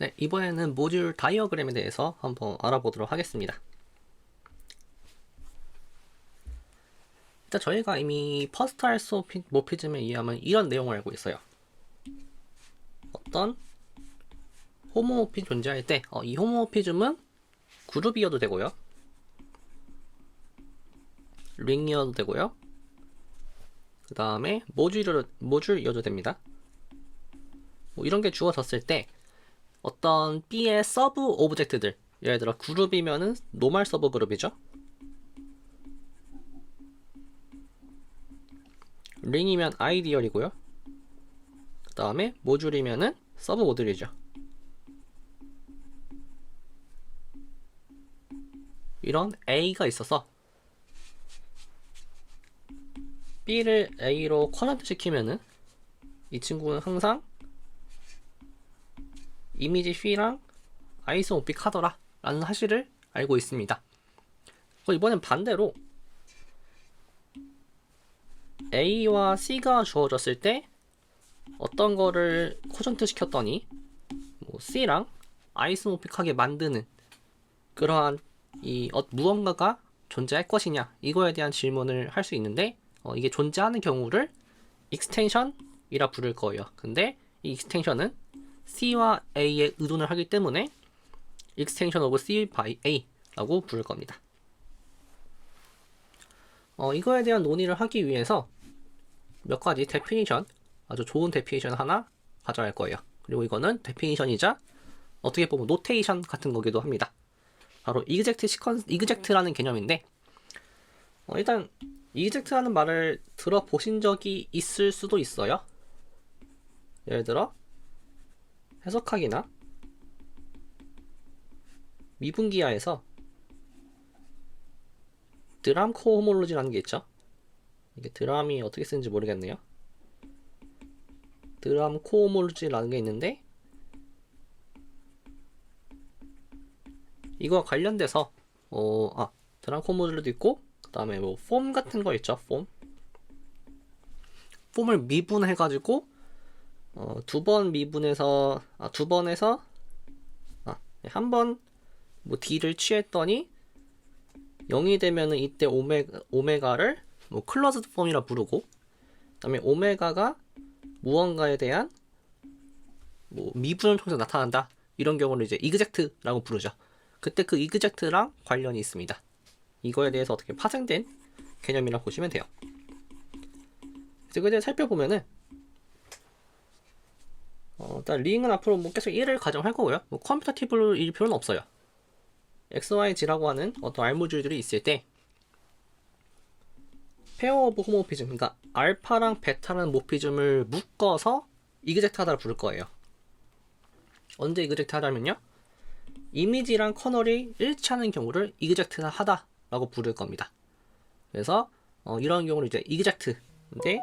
네, 이번에는 모듈 다이어그램에 대해서 한번 알아보도록 하겠습니다. 일단 저희가 이미 퍼스트 아이소모피즘에 의하면 이런 내용을 알고 있어요. 어떤 호모모피즘 존재할 때 이 호모모피즘은 그룹이어도 되고요, 링이어도 되고요, 그 다음에 모듈이어도 됩니다. 뭐 이런 게 주어졌을 때 어떤 B의 서브 오브젝트들, 예를 들어 그룹이면은 노멀 서브 그룹이죠. 링이면 아이디얼이고요. 그 다음에 모듈이면은 서브 모듈이죠. 이런 A가 있어서 B를 A로 커넥트 시키면은 이 친구는 항상 이미지 P랑 아이소모픽하더라 라는 사실을 알고 있습니다. 이번엔 반대로 A와 C가 주어졌을 때 어떤 거를 코전트 시켰더니 C랑 아이소모픽하게 만드는 그러한 무언가가 존재할 것이냐, 이거에 대한 질문을 할 수 있는데 이게 존재하는 경우를 익스텐션이라 부를 거예요. 근데 이 익스텐션은 C와 A에 의존을 하기 때문에 extension of C by A 라고 부를 겁니다. 이거에 대한 논의를 하기 위해서 몇 가지 데피니션, 아주 좋은 데피니션 하나 가져갈 거예요. 그리고 이거는 데피니션이자 어떻게 보면 노테이션 같은 거기도 합니다. 바로 이그젝트라는 개념인데, 일단 이그젝트라는 말을 들어보신 적이 있을 수도 있어요. 예를 들어 해석하기나 미분기하에서 드람 코호몰로지라는 게 있죠. 이게 드람이 어떻게 쓰는지 모르겠네요. 드람 코호몰로지라는 게 있는데, 이거와 관련돼서 드람 코호몰로지도 있고, 그 다음에 폼 같은 거 있죠. 폼을 미분해가지고 두 번에서 한 번 D를 취했더니 0이 되면은 이때 오메가를 클로즈드 폼이라 부르고, 그 다음에 오메가가 무언가에 대한 미분을 통해서 나타난다, 이런 경우를 이제 이그젝트라고 부르죠. 그때 그 이그젝트랑 관련이 있습니다. 이거에 대해서 어떻게 파생된 개념이라고 보시면 돼요. 이거에 대해 살펴보면은 일단 링은 앞으로 계속 1을 가정할 거고요. 컴퓨터티브일 필요는 없어요. XYZ라고 하는 어떤 알모줄들이 있을 때 페어 오브 호모모피즘, 그러니까 알파랑 베타라는 모피즘을 묶어서 이그젝트 하다를 부를 거예요. 언제 이그젝트 하다면요, 이미지랑 커널이 일치하는 경우를 이그젝트 하다라고 부를 겁니다. 그래서 이런 경우를 이제 이그젝트인데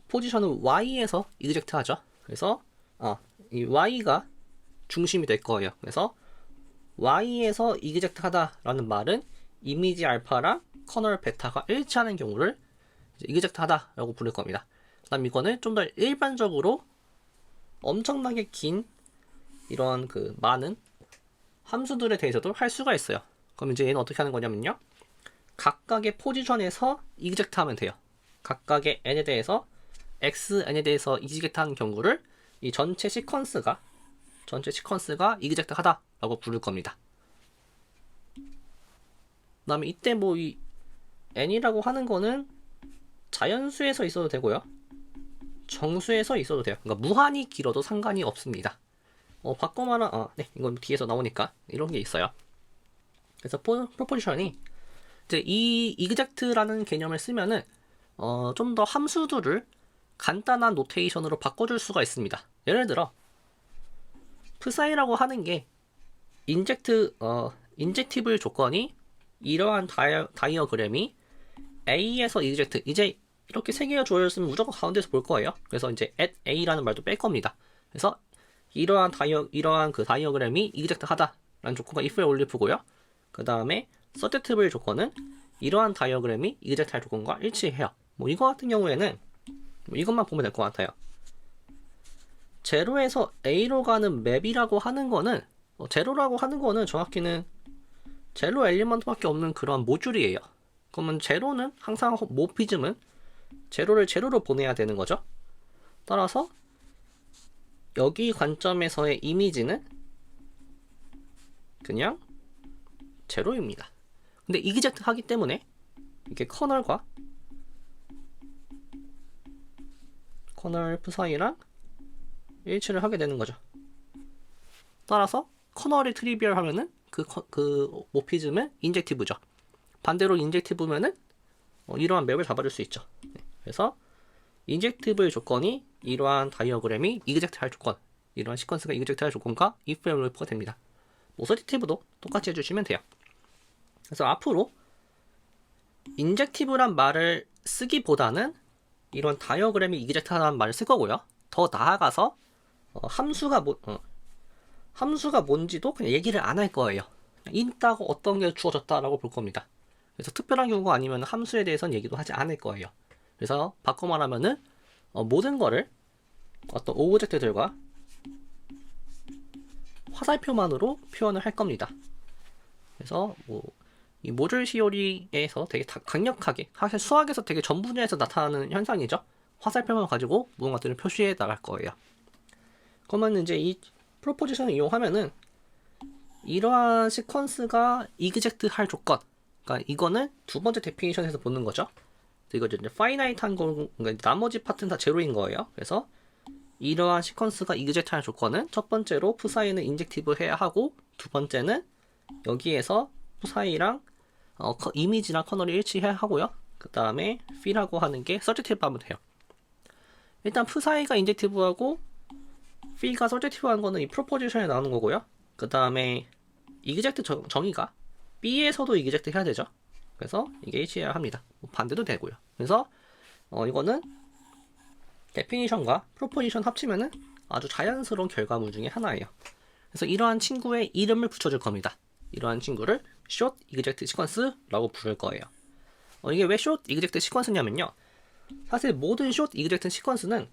포지션은 Y에서 이그젝트 하죠. 그래서 이 Y가 중심이 될 거예요. 그래서 Y에서 이그젝트 하다라는 말은 이미지 알파랑 커널 베타가 일치하는 경우를 이그젝트 하다라고 부를 겁니다. 그 다음 이거는 좀 더 일반적으로 엄청나게 긴 이런 많은 함수들에 대해서도 할 수가 있어요. 그럼 이제 얘는 어떻게 하는 거냐면요, 각각의 포지션에서 이그젝트 하면 돼요. 각각의 n에 대해서 xn에 대해서 이그젝트 하는 경우를 이 전체 시퀀스가 이그젝트 하다라고 부를 겁니다. 그 다음에 이때 이 n이라고 하는 거는 자연수에서 있어도 되고요, 정수에서 있어도 돼요. 그러니까 무한히 길어도 상관이 없습니다. 바꿔 말하면 이건 뒤에서 나오니까 이런 게 있어요. 그래서 프로포지션이 이제 이 이그젝트라는 개념을 쓰면은 좀 더 함수들을 간단한 노테이션으로 바꿔줄 수가 있습니다. 예를 들어 프사이라고 하는 게 인젝티블 조건이 이러한 다이어그램이 A에서 이그젝트, 이제 이렇게 세 개가 주어졌으면 무조건 가운데서 볼 거예요. 그래서 이제 at A라는 말도 뺄 겁니다. 그래서 이러한 다이어그램이 이그젝트 하다라는 조건과 if의 올리프고요. 그 다음에 서제티블 조건은 이러한 다이어그램이 이그젝트 할 조건과 일치해요. 이거 같은 경우에는 이것만 보면 될 것 같아요. 제로에서 A로 가는 맵이라고 하는 거는 제로라고 하는 거는 정확히는 제로 엘리먼트밖에 없는 그런 모듈이에요. 그러면 제로는 항상 모피즘은 제로를 제로로 보내야 되는 거죠. 따라서 여기 관점에서의 이미지는 그냥 제로입니다. 근데 이그젝트 하기 때문에 이게 커널과 커널 F 사이랑 일치를 하게 되는 거죠. 따라서 커널이 트리비얼 하면은 그 모피즘은 인젝티브죠. 반대로 인젝티브면은 이러한 맵을 잡아줄 수 있죠. 그래서 인젝티브의 조건이 이러한 다이어그램이 이그젝트 할 조건, 이러한 시퀀스가 이그젝트 할 조건과 if and if가 됩니다. 서지티브도 똑같이 해주시면 돼요. 그래서 앞으로 인젝티브란 말을 쓰기보다는 이런 다이어그램이 이그젝트하는 말을 쓸 거고요. 더 나아가서 함수가 뭔지도 그냥 얘기를 안 할 거예요. 인다고 어떤 게 주어졌다라고 볼 겁니다. 그래서 특별한 경우가 아니면 함수에 대해서는 얘기도 하지 않을 거예요. 그래서 바꿔 말하면은 모든 거를 어떤 오브젝트들과 화살표만으로 표현을 할 겁니다. 그래서 이 모듈 시오리에서 되게 강력하게, 사실 수학에서 되게 전 분야에서 나타나는 현상이죠. 화살표만 가지고 모든 것들을 표시해 나갈 거예요. 그러면 이제 이 프로포지션을 이용하면은 이러한 시퀀스가 이그젝트 할 조건, 그러니까 이거는 두 번째 데피니션에서 보는 거죠. 이거 이제 파이나이트한 거, 그러니까 나머지 파트는 다 제로인 거예요. 그래서 이러한 시퀀스가 이그젝트 할 조건은 첫 번째로 푸사이는 인젝티브 해야 하고, 두 번째는 여기에서 푸사이랑 이미지랑 커널이 일치해야 하고요. 그 다음에 필하고 하는 게 서제티브 하면 돼요. 일단 푸사이가 인젝티브하고 필가 서제티브 하는 거는 이 프로포지션에 나오는 거고요. 그 다음에 이그젝트 정의가 B에서도 이그젝트 해야 되죠. 그래서 이게 일치해야 합니다. 반대도 되고요. 그래서 이거는 데피니션과 프로포지션 합치면은 아주 자연스러운 결과물 중에 하나예요. 그래서 이러한 친구의 이름을 붙여줄 겁니다. 이러한 친구를 short exact sequence라고 부를 거예요. 이게 왜 short exact sequence냐면요. 사실 모든 short exact sequence는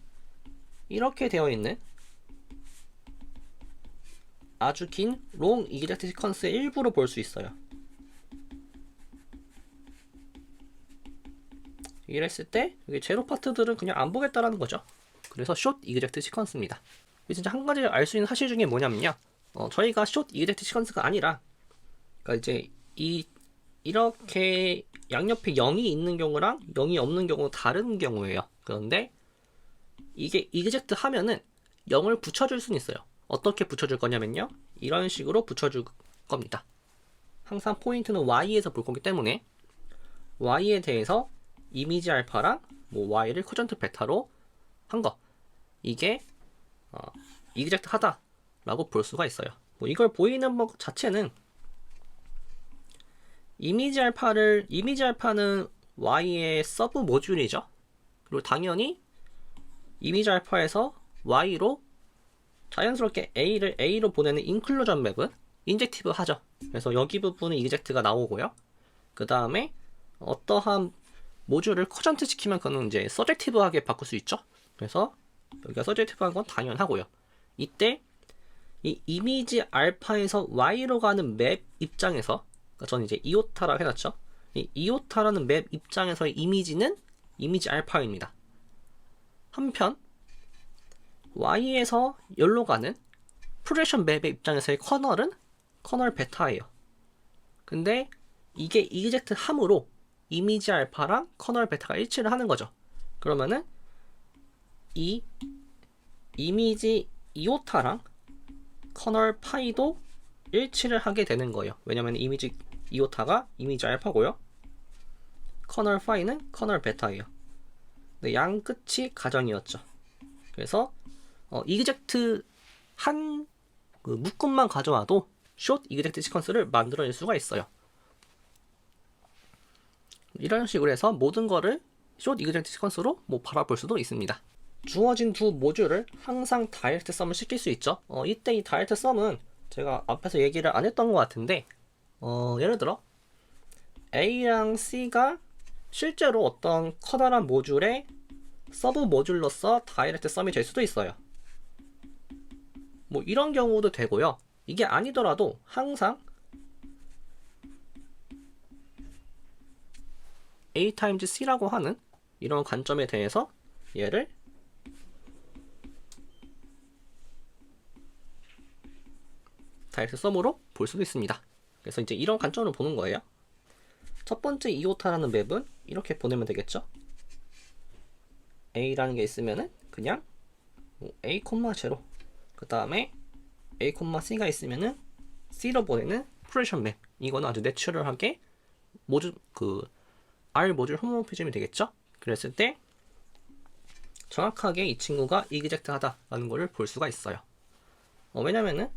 이렇게 되어 있는 아주 긴 long exact sequence의 일부로 볼 수 있어요. 이랬을 때 여기 제로 파트들은 그냥 안 보겠다라는 거죠. 그래서 short exact sequence입니다. 진짜 한 가지 알 수 있는 사실 중에 뭐냐면요. 저희가 short exact sequence가 아니라, 그러니까 이제 이렇게 양옆에 0이 있는 경우랑 0이 없는 경우 다른 경우예요. 그런데 이게 exact 하면은 0을 붙여줄 수는 있어요. 어떻게 붙여줄 거냐면요. 이런 식으로 붙여줄 겁니다. 항상 포인트는 y에서 볼 거기 때문에 y에 대해서 이미지 알파랑 y를 커전트 베타로 한 거, 이게 이그젝트 하다라고 볼 수가 있어요. 이걸 보이는 것 자체는 이미지 알파는 y의 서브 모듈이죠. 그리고 당연히 이미지 알파에서 y로 자연스럽게 a로 보내는 인클루전 맵은 인젝티브 하죠. 그래서 여기 부분은 이그젝트가 나오고요. 그 다음에 어떠한 모듈을 커전트 시키면 그거는 이제 서젝티브하게 바꿀 수 있죠. 그래서 여기가 서젝티브한 건 당연하고요. 이때 이 이미지 알파에서 y로 가는 맵 입장에서, 그러니까 저는 이제 이오타라고 해놨죠. 이 이오타라는 맵 입장에서의 이미지는 이미지 알파입니다. 한편 y에서 열로 가는 프로젝션 맵의 입장에서의 커널은 커널 베타예요. 근데 이게 이그젝트 함으로 이미지 알파랑 커널 베타가 일치를 하는 거죠. 그러면은 이 이미지 이오타랑 커널 파이도 일치를 하게 되는 거예요. 왜냐면 이미지 이오타가 이미지 알파고요. 커널 파이는 커널 베타예요. 네, 양 끝이 가정이었죠. 그래서 이그젝트 한 그 묶음만 가져와도 숏 이그젝트 시퀀스를 만들어낼 수가 있어요. 이런 식으로 해서 모든 거를 숏 이그젝트 시퀀스로 바라볼 수도 있습니다. 주어진 두 모듈을 항상 다이렉트 썸을 시킬 수 있죠. 이때 이 다이렉트 썸은 제가 앞에서 얘기를 안 했던 것 같은데, 예를 들어 A랑 C가 실제로 어떤 커다란 모듈의 서브 모듈로서 다이렉트 썸이 될 수도 있어요. 뭐 이런 경우도 되고요. 이게 아니더라도 항상 A times C라고 하는 이런 관점에 대해서 얘를 다이렉트 썸으로 볼 수도 있습니다. 그래서 이제 이런 관점으로 보는 거예요. 첫 번째 이오타라는 맵은 이렇게 보내면 되겠죠. A라는 게 있으면은 그냥 A, 0, 그 다음에 A, C가 있으면은 C로 보내는 프로젝션 맵. 이거는 아주 내추럴하게 R 모듈 호모모피즘이 되겠죠. 그랬을 때 정확하게 이 친구가 이그젝트하다라는 것을 볼 수가 있어요. 왜냐면은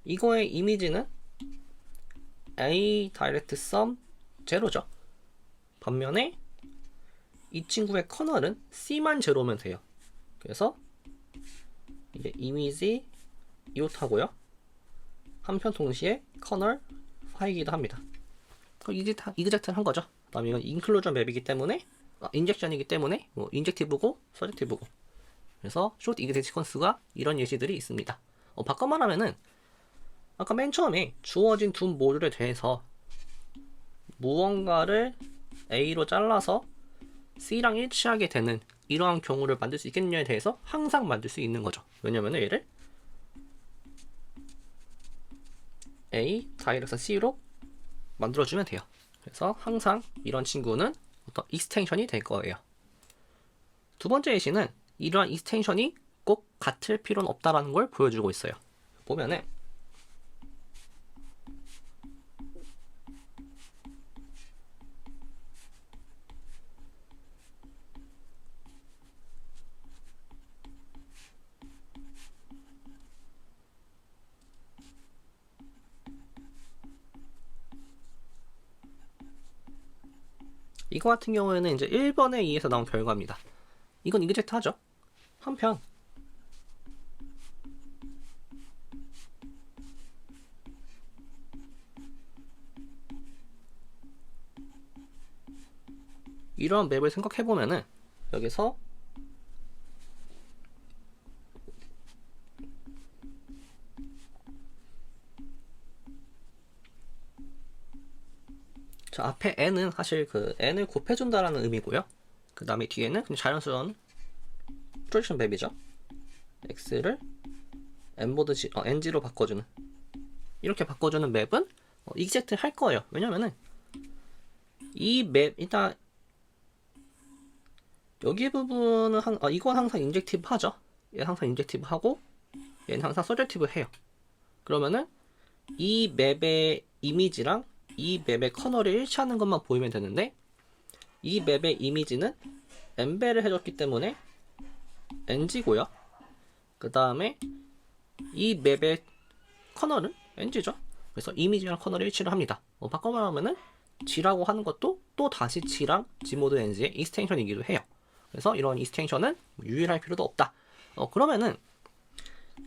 이거의 이미지는 A 다이렉트 썸 제로죠. 반면에 이 친구의 커널은 C만 제로면 돼요. 그래서 이게 이미지 이오타고요. 한편 동시에 커널 파이기도 합니다. 이그젝트를 한 거죠. 그다음에 이건 인클루전 맵이기 때문에 인젝션이기 때문에 인젝티브고 서젝티브고. 그래서 숏 이그젝트 시퀀스가 이런 예시들이 있습니다. 바꿔 말하면은 아까 맨 처음에 주어진 두 모듈에 대해서 무언가를 A로 잘라서 C랑 일치하게 되는 이러한 경우를 만들 수 있겠느냐에 대해서 항상 만들 수 있는 거죠. 왜냐면은 얘를 A 다이렉트 C로 만들어주면 돼요. 그래서 항상 이런 친구는 어떤 익스텐션이 될 거예요. 두 번째 예시는 이러한 익스텐션이 꼭 같을 필요는 없다라는 걸 보여주고 있어요. 보면은 이거 같은 경우에는 이제 1번에 의해서 나온 결과입니다. 이건 이그젝트 하죠. 한편 이런 맵을 생각해보면은 여기서 저 앞에 n은 사실 그 n을 곱해준다라는 의미고요. 그 다음에 뒤에는 그냥 자연스러운 프로젝션 맵이죠. x를 nG로 바꿔주는 이렇게 바꿔주는 맵은 이그젝트 할 거예요. 왜냐면은 이 맵 일단 여기 부분은 이건 항상 인젝티브 하죠. 얘는 항상 인젝티브 하고 얘는 항상 서젝티브 해요. 그러면은 이 맵의 이미지랑 이 맵의 커널이 일치하는 것만 보이면 되는데 이 맵의 이미지는 엠벨을 해줬기 때문에 ng고요. 그 다음에 이 맵의 커널은 ng죠. 그래서 이미지랑 커널이 일치를 합니다. 바꿔 말하면은 g라고 하는 것도 또 다시 g랑 g모드 ng의 익스텐션이기도 해요. 그래서 이런 익스텐션은 유일할 필요도 없다. 그러면은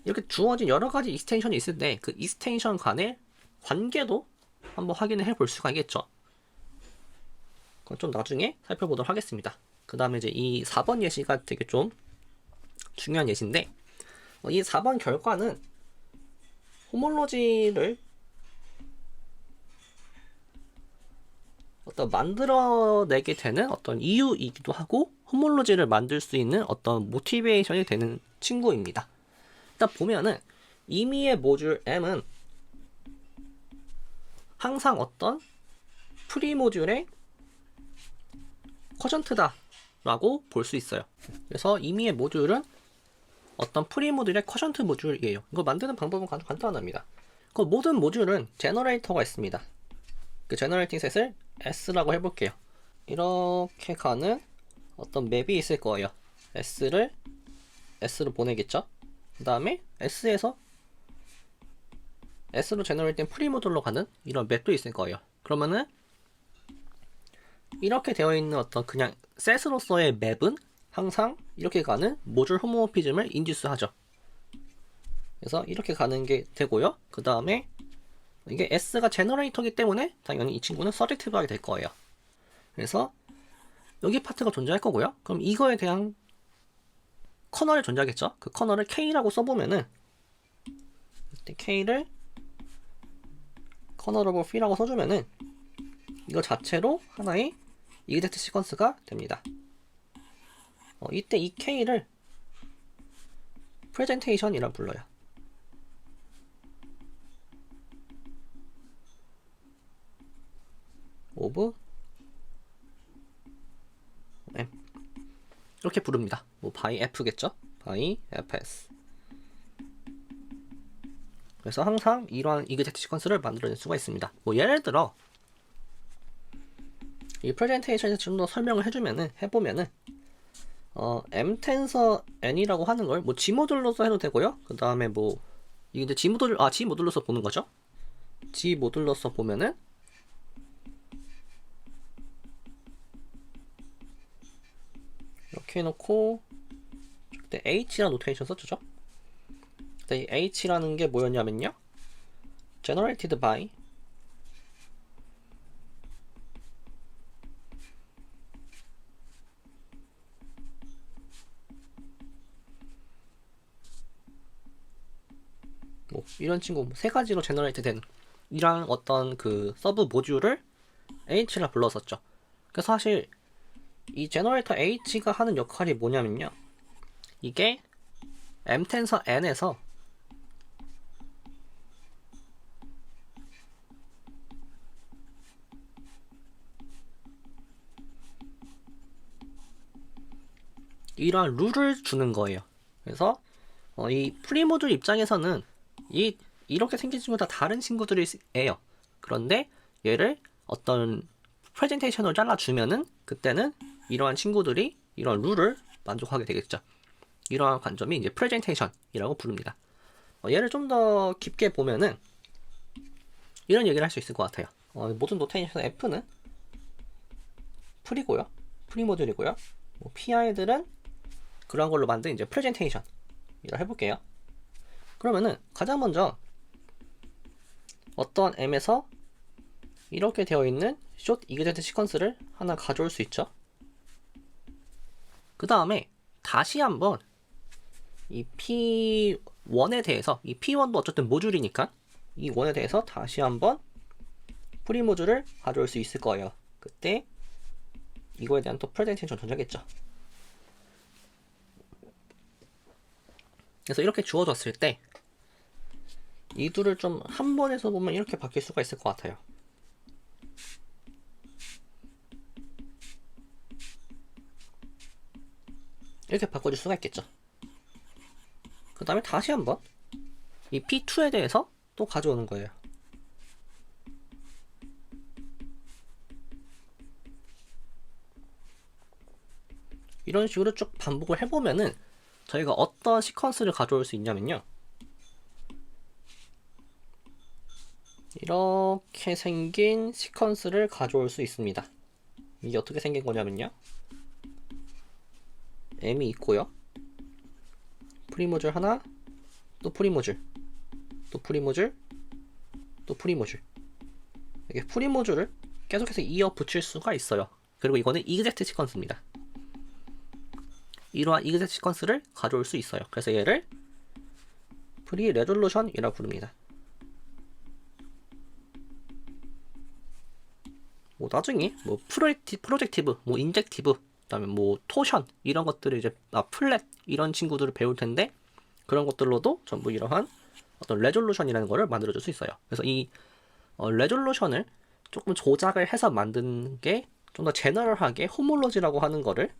이렇게 주어진 여러 가지 익스텐션이 있을 때 그 익스텐션 간의 관계도 한번 확인을 해볼 수가 있겠죠. 그건 좀 나중에 살펴보도록 하겠습니다. 그 다음에 이제 이 4번 예시가 되게 좀 중요한 예시인데 이 4번 결과는 호몰로지를 어떤 만들어내게 되는 어떤 이유이기도 하고 호몰로지를 만들 수 있는 어떤 모티베이션이 되는 친구입니다. 일단 보면은 이미의 모듈 M은 항상 어떤 프리 모듈의 쿼션트다 라고 볼 수 있어요. 그래서 이미의 모듈은 어떤 프리 모듈의 쿼션트 모듈이에요. 이거 만드는 방법은 아주 간단합니다. 그 모든 모듈은 제너레이터가 있습니다. 그 제너레이팅 셋을 S라고 해볼게요. 이렇게 가는 어떤 맵이 있을 거예요. S로 보내겠죠. 그 다음에 S로 제너레이팅 프리 모듈로 가는 이런 맵도 있을 거예요. 그러면은 이렇게 되어 있는 어떤 그냥 셋으로서의 맵은 항상 이렇게 가는 모듈 호모모피즘을 인듀스 하죠. 그래서 이렇게 가는 게 되고요. 그 다음에 이게 S가 제너레이터이기 때문에 당연히 이 친구는 서젝티브하게 될 거예요. 그래서 여기 파트가 존재할 거고요. 그럼 이거에 대한 커널이 존재하겠죠. 그 커널을 K라고 써보면은 k를 커널러블 f라고 써주면은 이거 자체로 하나의 이그젝트 시퀀스가 됩니다. 이때 이 k를 프레젠테이션이라 불러요. 오브 M 이렇게 부릅니다. 뭐 by f겠죠? by fs. 그래서 항상 이러한 이그젝트 시퀀스를 만들어낼 수가 있습니다. 뭐 예를 들어 이 프레젠테이션에서 좀 더 설명을 해보면은 m 텐서 n이라고 하는 걸 뭐 g 모듈로서 해도 되고요. 그 다음에 뭐 이게 g 모듈로서 보는 거죠. g 모듈로서 보면은 이렇게 해놓고 그때 h라는 노테이션 써주죠. 이 h라는 게 뭐였냐면요, generated by 뭐 이런 친구 세 가지로 제너레이트 된 이런 어떤 그 서브 모듈을 h라 불렀었죠. 그래서 사실 이 제너레이터 h가 하는 역할이 뭐냐면요, 이게 m 텐서 n에서 이러한 룰을 주는 거예요. 그래서 이 프리모듈 입장에서는 이렇게 생긴 친구 다 다른 친구들이에요. 그런데 얘를 어떤 프레젠테이션으로 잘라주면은 그때는 이러한 친구들이 이런 룰을 만족하게 되겠죠. 이러한 관점이 이제 프레젠테이션이라고 부릅니다. 얘를 좀 더 깊게 보면은 이런 얘기를 할 수 있을 것 같아요. 모든 노테이션 F는 프리고요, 프리모듈이고요. 뭐 PI들은 그런 걸로 만든 이제 프레젠테이션 이라 해볼게요. 그러면은 가장 먼저 어떠한 M에서 이렇게 되어 있는 short 이그젝트 시퀀스를 하나 가져올 수 있죠. 그 다음에 다시 한번 이 P1에 대해서, 이 P1도 어쨌든 모듈이니까 이 1에 대해서 다시 한번 프리 모듈을 가져올 수 있을 거예요. 그때 이거에 대한 또 프레젠테이션 존재하겠죠. 그래서 이렇게 주어졌을 때 이 둘을 좀 한 번에서 보면 이렇게 바뀔 수가 있을 것 같아요. 이렇게 바꿔줄 수가 있겠죠. 그 다음에 다시 한번 이 P2에 대해서 또 가져오는 거예요. 이런 식으로 쭉 반복을 해보면은 저희가 어떤 시퀀스를 가져올 수 있냐면요, 이렇게 생긴 시퀀스를 가져올 수 있습니다. 이게 어떻게 생긴 거냐면요, M이 있고요, 프리모듈 하나, 또 프리모듈, 또 프리모듈, 또 프리모듈. 이렇게 프리모듈을 계속해서 이어 붙일 수가 있어요. 그리고 이거는 이그젝트 시퀀스입니다. 이러한 이그젝트 시퀀스를 가져올 수 있어요. 그래서 얘를 프리 레졸루션이라고 부릅니다. 뭐 나중에 뭐 프로젝티브, 뭐 인젝티브, 그다음에 뭐 토션 이런 것들을 이제 플랫 이런 친구들을 배울 텐데, 그런 것들로도 전부 이러한 어떤 레졸루션이라는 거를 만들어 줄 수 있어요. 그래서 이 레졸루션을 조금 조작을 해서 만든 게 좀 더 제너럴하게 호몰로지라고 하는 거를,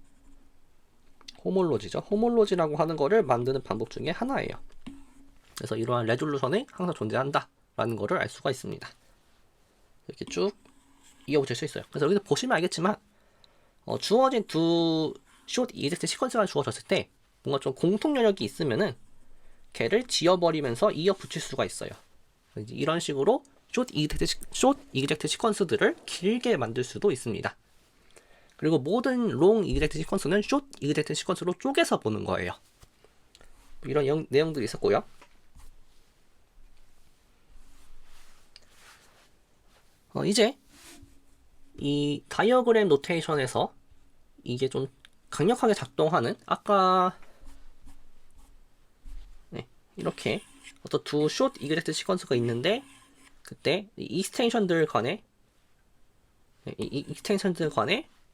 호몰로지라고 하는 거를 만드는 방법 중에 하나예요. 그래서 이러한 레졸루션이 항상 존재한다라는 거를 알 수가 있습니다. 이렇게 쭉 이어붙일 수 있어요. 그래서 여기서 보시면 알겠지만 주어진 두 short 이그젝트 시퀀스가 주어졌을 때 뭔가 좀 공통 영역이 있으면은 걔를 지워버리면서 이어붙일 수가 있어요. 이런 식으로 short 이그젝트 시퀀스들을 길게 만들 수도 있습니다. 그리고 모든 long 이그젝트 시퀀스는 short 이그젝트 시퀀스로 쪼개서 보는 거예요. 이런 내용들이 있었고요. 이제 이 다이어그램 노테이션에서 이게 좀 강력하게 작동하는, 아까 이렇게 어떤 두 숏 이그젝트 시퀀스가 있는데 그때 이 익스텐션들 간에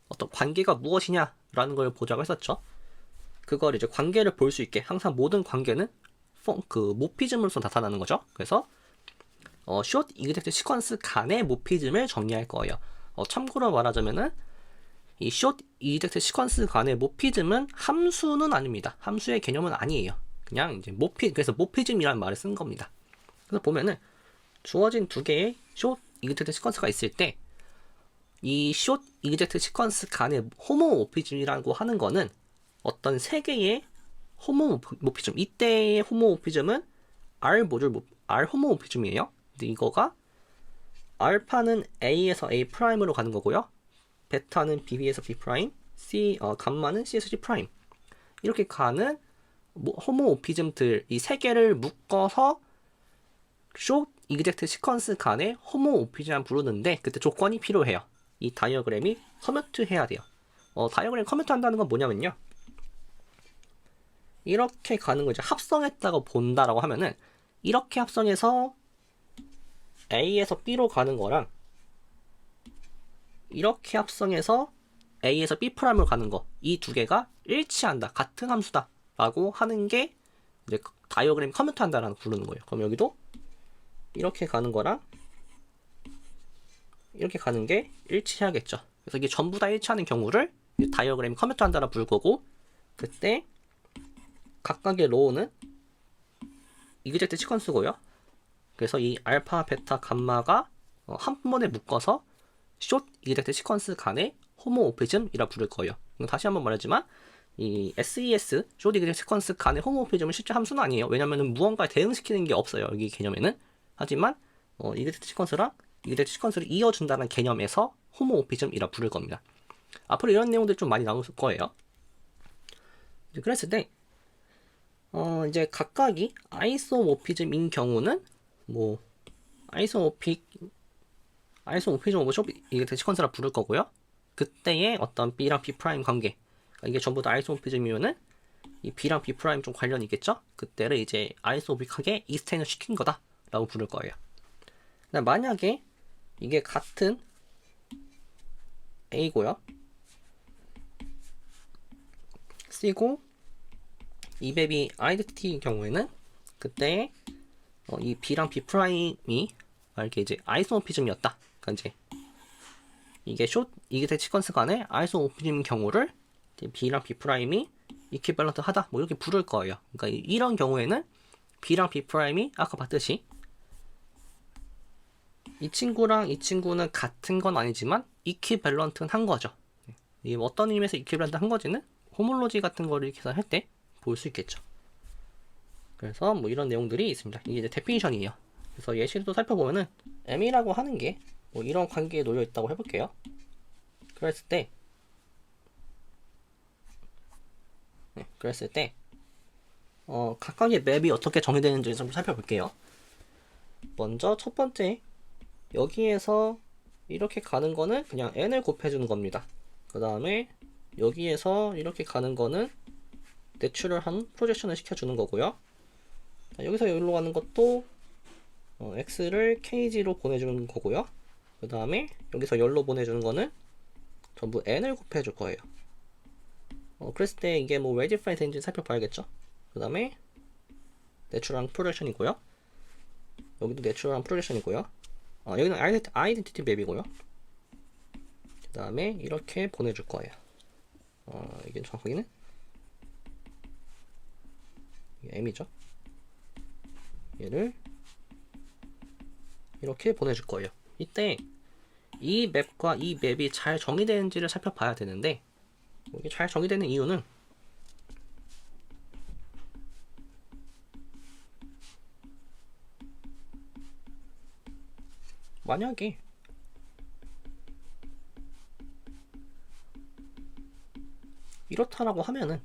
어떤 관계가 무엇이냐라는 걸 보자고 했었죠. 그걸 이제 관계를 볼 수 있게 항상 모든 관계는 모피즘으로서 나타나는 거죠. 그래서 숏 이그젝트 시퀀스 간의 모피즘을 정리할 거예요. 참고로 말하자면은 이 숏 이그젝트 시퀀스 간의 모피즘은 함수는 아닙니다. 함수의 개념은 아니에요. 그냥 이제 그래서 모피즘이라는 말을 쓴 겁니다. 그래서 보면은 주어진 두 개의 숏 이그젝트 시퀀스가 있을 때 이 숏 이그젝트 시퀀스 간의 호모모피즘이라고 하는 거는 어떤 세 개의 호모모피즘, 이때의 호모모피즘은 R 호모모피즘이에요. 근데 이거가 알파는 A에서 A 프라임으로 가는 거고요. 베타는 BB에서 B 프라임, 감마는 C에서 C 프라임. 이렇게 가는 호모모피즘들 이 세 개를 묶어서 숏 이그젝트 시퀀스 간의 호모모피즘을 부르는데 그때 조건이 필요해요. 이 다이어그램이 커뮤트 해야 돼요. 다이어그램 커뮤트 한다는 건 뭐냐면요. 이렇게 가는 거 이제 합성했다고 본다라고 하면은 이렇게 합성해서 A에서 B로 가는 거랑 이렇게 합성해서 A에서 B 프라임으로 가는 거 이 두 개가 일치한다. 같은 함수다. 라고 하는 게 이제 다이어그램 커뮤트 한다라는 부르는 거예요. 그럼 여기도 이렇게 가는 거랑 이렇게 가는 게 일치해야겠죠. 그래서 이게 전부 다 일치하는 경우를 다이어그램 커뮤트 한다라 부를 거고 그때 각각의 로우는 이그젝트 시퀀스고요. 그래서 이 알파, 베타, 감마가 한 번에 묶어서 숏 이그젝트 시퀀스 간의 호모모피즘이라 부를 거예요. 다시 한번 말하지만 이 SES 숏 이그젝트 시퀀스 간의 호모모피즘은 실제 함수는 아니에요. 왜냐면은 무언가에 대응시키는 게 없어요. 여기 개념에는. 하지만 이그젝트 시퀀스랑 이그젝트 시퀀스를 이어준다는 개념에서 호모모피즘이라 부를 겁니다. 앞으로 이런 내용들 좀 많이 나올 거예요. 그랬을 때 이제 각각이 아이소모피즘인 경우는 뭐 아이소모피즘 오브 숏 이그젝트 시퀀스라 부를 거고요. 그때의 어떤 B랑 B 프라임 관계 이게 전부 다 아이소모피즘이면은 이 B랑 B 프라임 좀 관련이 있겠죠? 그때를 이제 아이소모픽하게 익스텐을 시킨 거다라고 부를 거예요. 만약에 이게 같은 A고요. C고 이 맵이 아이덴티티인 경우에는 그때 이 B랑 B 프라임이 이렇게 이제 아이소모피즘이었다. 그러니까 이제 이게 숏 이그젝트 시퀀스 간의 아이소모피즘 경우를 B랑 B 프라임이 이퀴밸런트 하다 뭐 이렇게 부를 거예요. 그러니까 이런 경우에는 B랑 B 프라임이 아까 봤듯이 이 친구랑 이 친구는 같은 건 아니지만 이퀴밸런트는 한 거죠. 이 어떤 의미에서 이퀴밸런트 한 거지는 호몰로지 같은 거를 계산할 때 볼 수 있겠죠. 그래서 뭐 이런 내용들이 있습니다. 이게 이제 데피니션이에요. 그래서 예시를 또 살펴보면은 M이라고 하는 게 뭐 이런 관계에 놓여 있다고 해볼게요. 그랬을 때 각각의 맵이 어떻게 정의되는지 좀 살펴볼게요. 먼저 첫 번째 여기에서 이렇게 가는 거는 그냥 n을 곱해주는 겁니다. 그 다음에 여기에서 이렇게 가는 거는 내추럴한 프로젝션을 시켜주는 거고요. 여기서 여기로 가는 것도 x를 kg로 보내주는 거고요. 그 다음에 여기서 열로 보내주는 거는 전부 n을 곱해줄 거예요. 그랬을 때 이게 뭐 왜 디파인 되는지 살펴봐야겠죠. 그 다음에 내추럴한 프로젝션이고요. 여기도 내추럴한 프로젝션이고요. 여기는 아이덴티티 맵이고요. 그 다음에 이렇게 보내줄 거예요. 이게 정확하게는 m이죠. 얘를 이렇게 보내줄 거예요. 이때 이 맵과 이 맵이 잘 정의되는지를 살펴봐야 되는데 이게 잘 정의되는 이유는 만약에 이렇다라고 하면은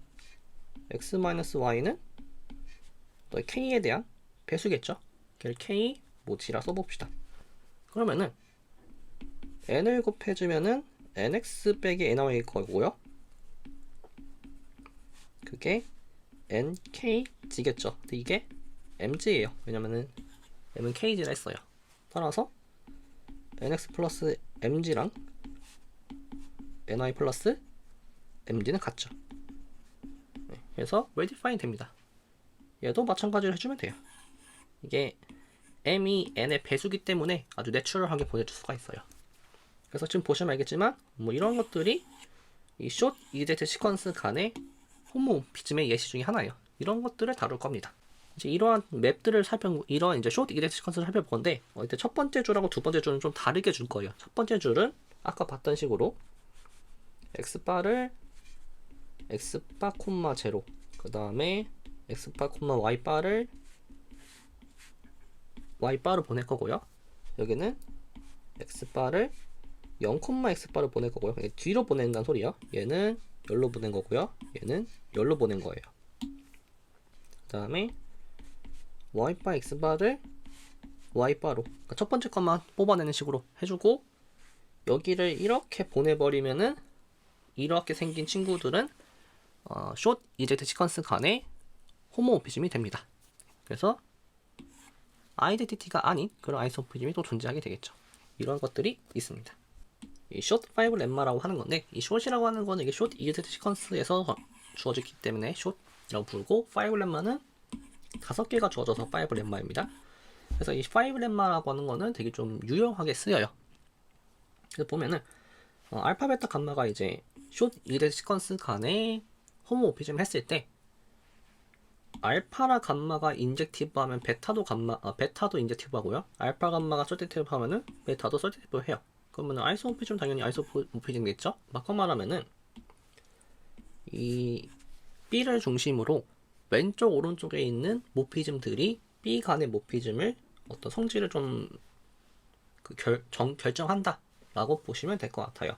x-y는 너의 k에 대한 배수겠죠. 걔를 k 모치라 써봅시다. 그러면은 n을 곱해주면은 nx 빼기 ny일 거고요. 그게 nk지겠죠. 근데 이게 mg예요. 왜냐면은 m은 kg라 했어요. 따라서 nx 플러스 mg랑 ny 플러스 mg는 같죠. 네, 그래서 redefine 됩니다. 얘도 마찬가지로 해주면 돼요. 이게 m이 n의 배수기 때문에 아주 내추럴하게 보내줄 수가 있어요. 그래서 지금 보시면 알겠지만 뭐 이런 것들이 이 short exact 시퀀스 간의 홈모피즘의 예시 중에 하나예요. 이런 것들을 다룰 겁니다. 이제 이러한 맵들을 이러한 이제 short exact 시퀀스를 살펴볼 건데 이때 첫 번째 줄하고 두 번째 줄은 좀 다르게 줄 거예요. 첫 번째 줄은 아까 봤던 식으로 x바를 x바 콤마 0, 그 다음에 x바 콤마 y바를 y바로 보낼 거고요. 여기는 x바를 0, x바로 보낼 거고요. 뒤로 보낸다는 소리요. 얘는 열로 보낸 거고요. 얘는 열로 보낸 거예요. 그 다음에 y바 x바를 y바로, 그러니까 첫 번째 것만 뽑아내는 식으로 해주고, 여기를 이렇게 보내버리면은 이렇게 생긴 친구들은 short eject 시퀀스 간의 홈모피즘이 됩니다. 그래서 아이덴티티가 아닌 그런 아이소모피즘이 또 존재하게 되겠죠. 이런 것들이 있습니다. 이 short 5 렘마라고 하는 건데, 이 short이라고 하는 거는 이게 short eject 시퀀스에서 주어졌기 때문에 short이라고 부르고, 5 렘마는 5개가 주어져서 5 렘마입니다. 그래서 이 5 렘마라고 하는 거는 되게 좀 유용하게 쓰여요. 그래서 보면은 알파, 베타, 감마가 이제 short eject 시퀀스 간의 홈모피즘 했을 때 알파나 감마가 인젝티브 하면 베타도 인젝티브 하고요. 알파, 감마가 서티티브 하면은 베타도 서티티브 해요. 그러면 아이소모피즘 당연히 아이소모피즘겠죠? 바꿔 말하면은 이 B를 중심으로 왼쪽 오른쪽에 있는 모피즘들이 B 간의 모피즘을 어떤 성질을 좀 결정한다 라고 보시면 될 것 같아요.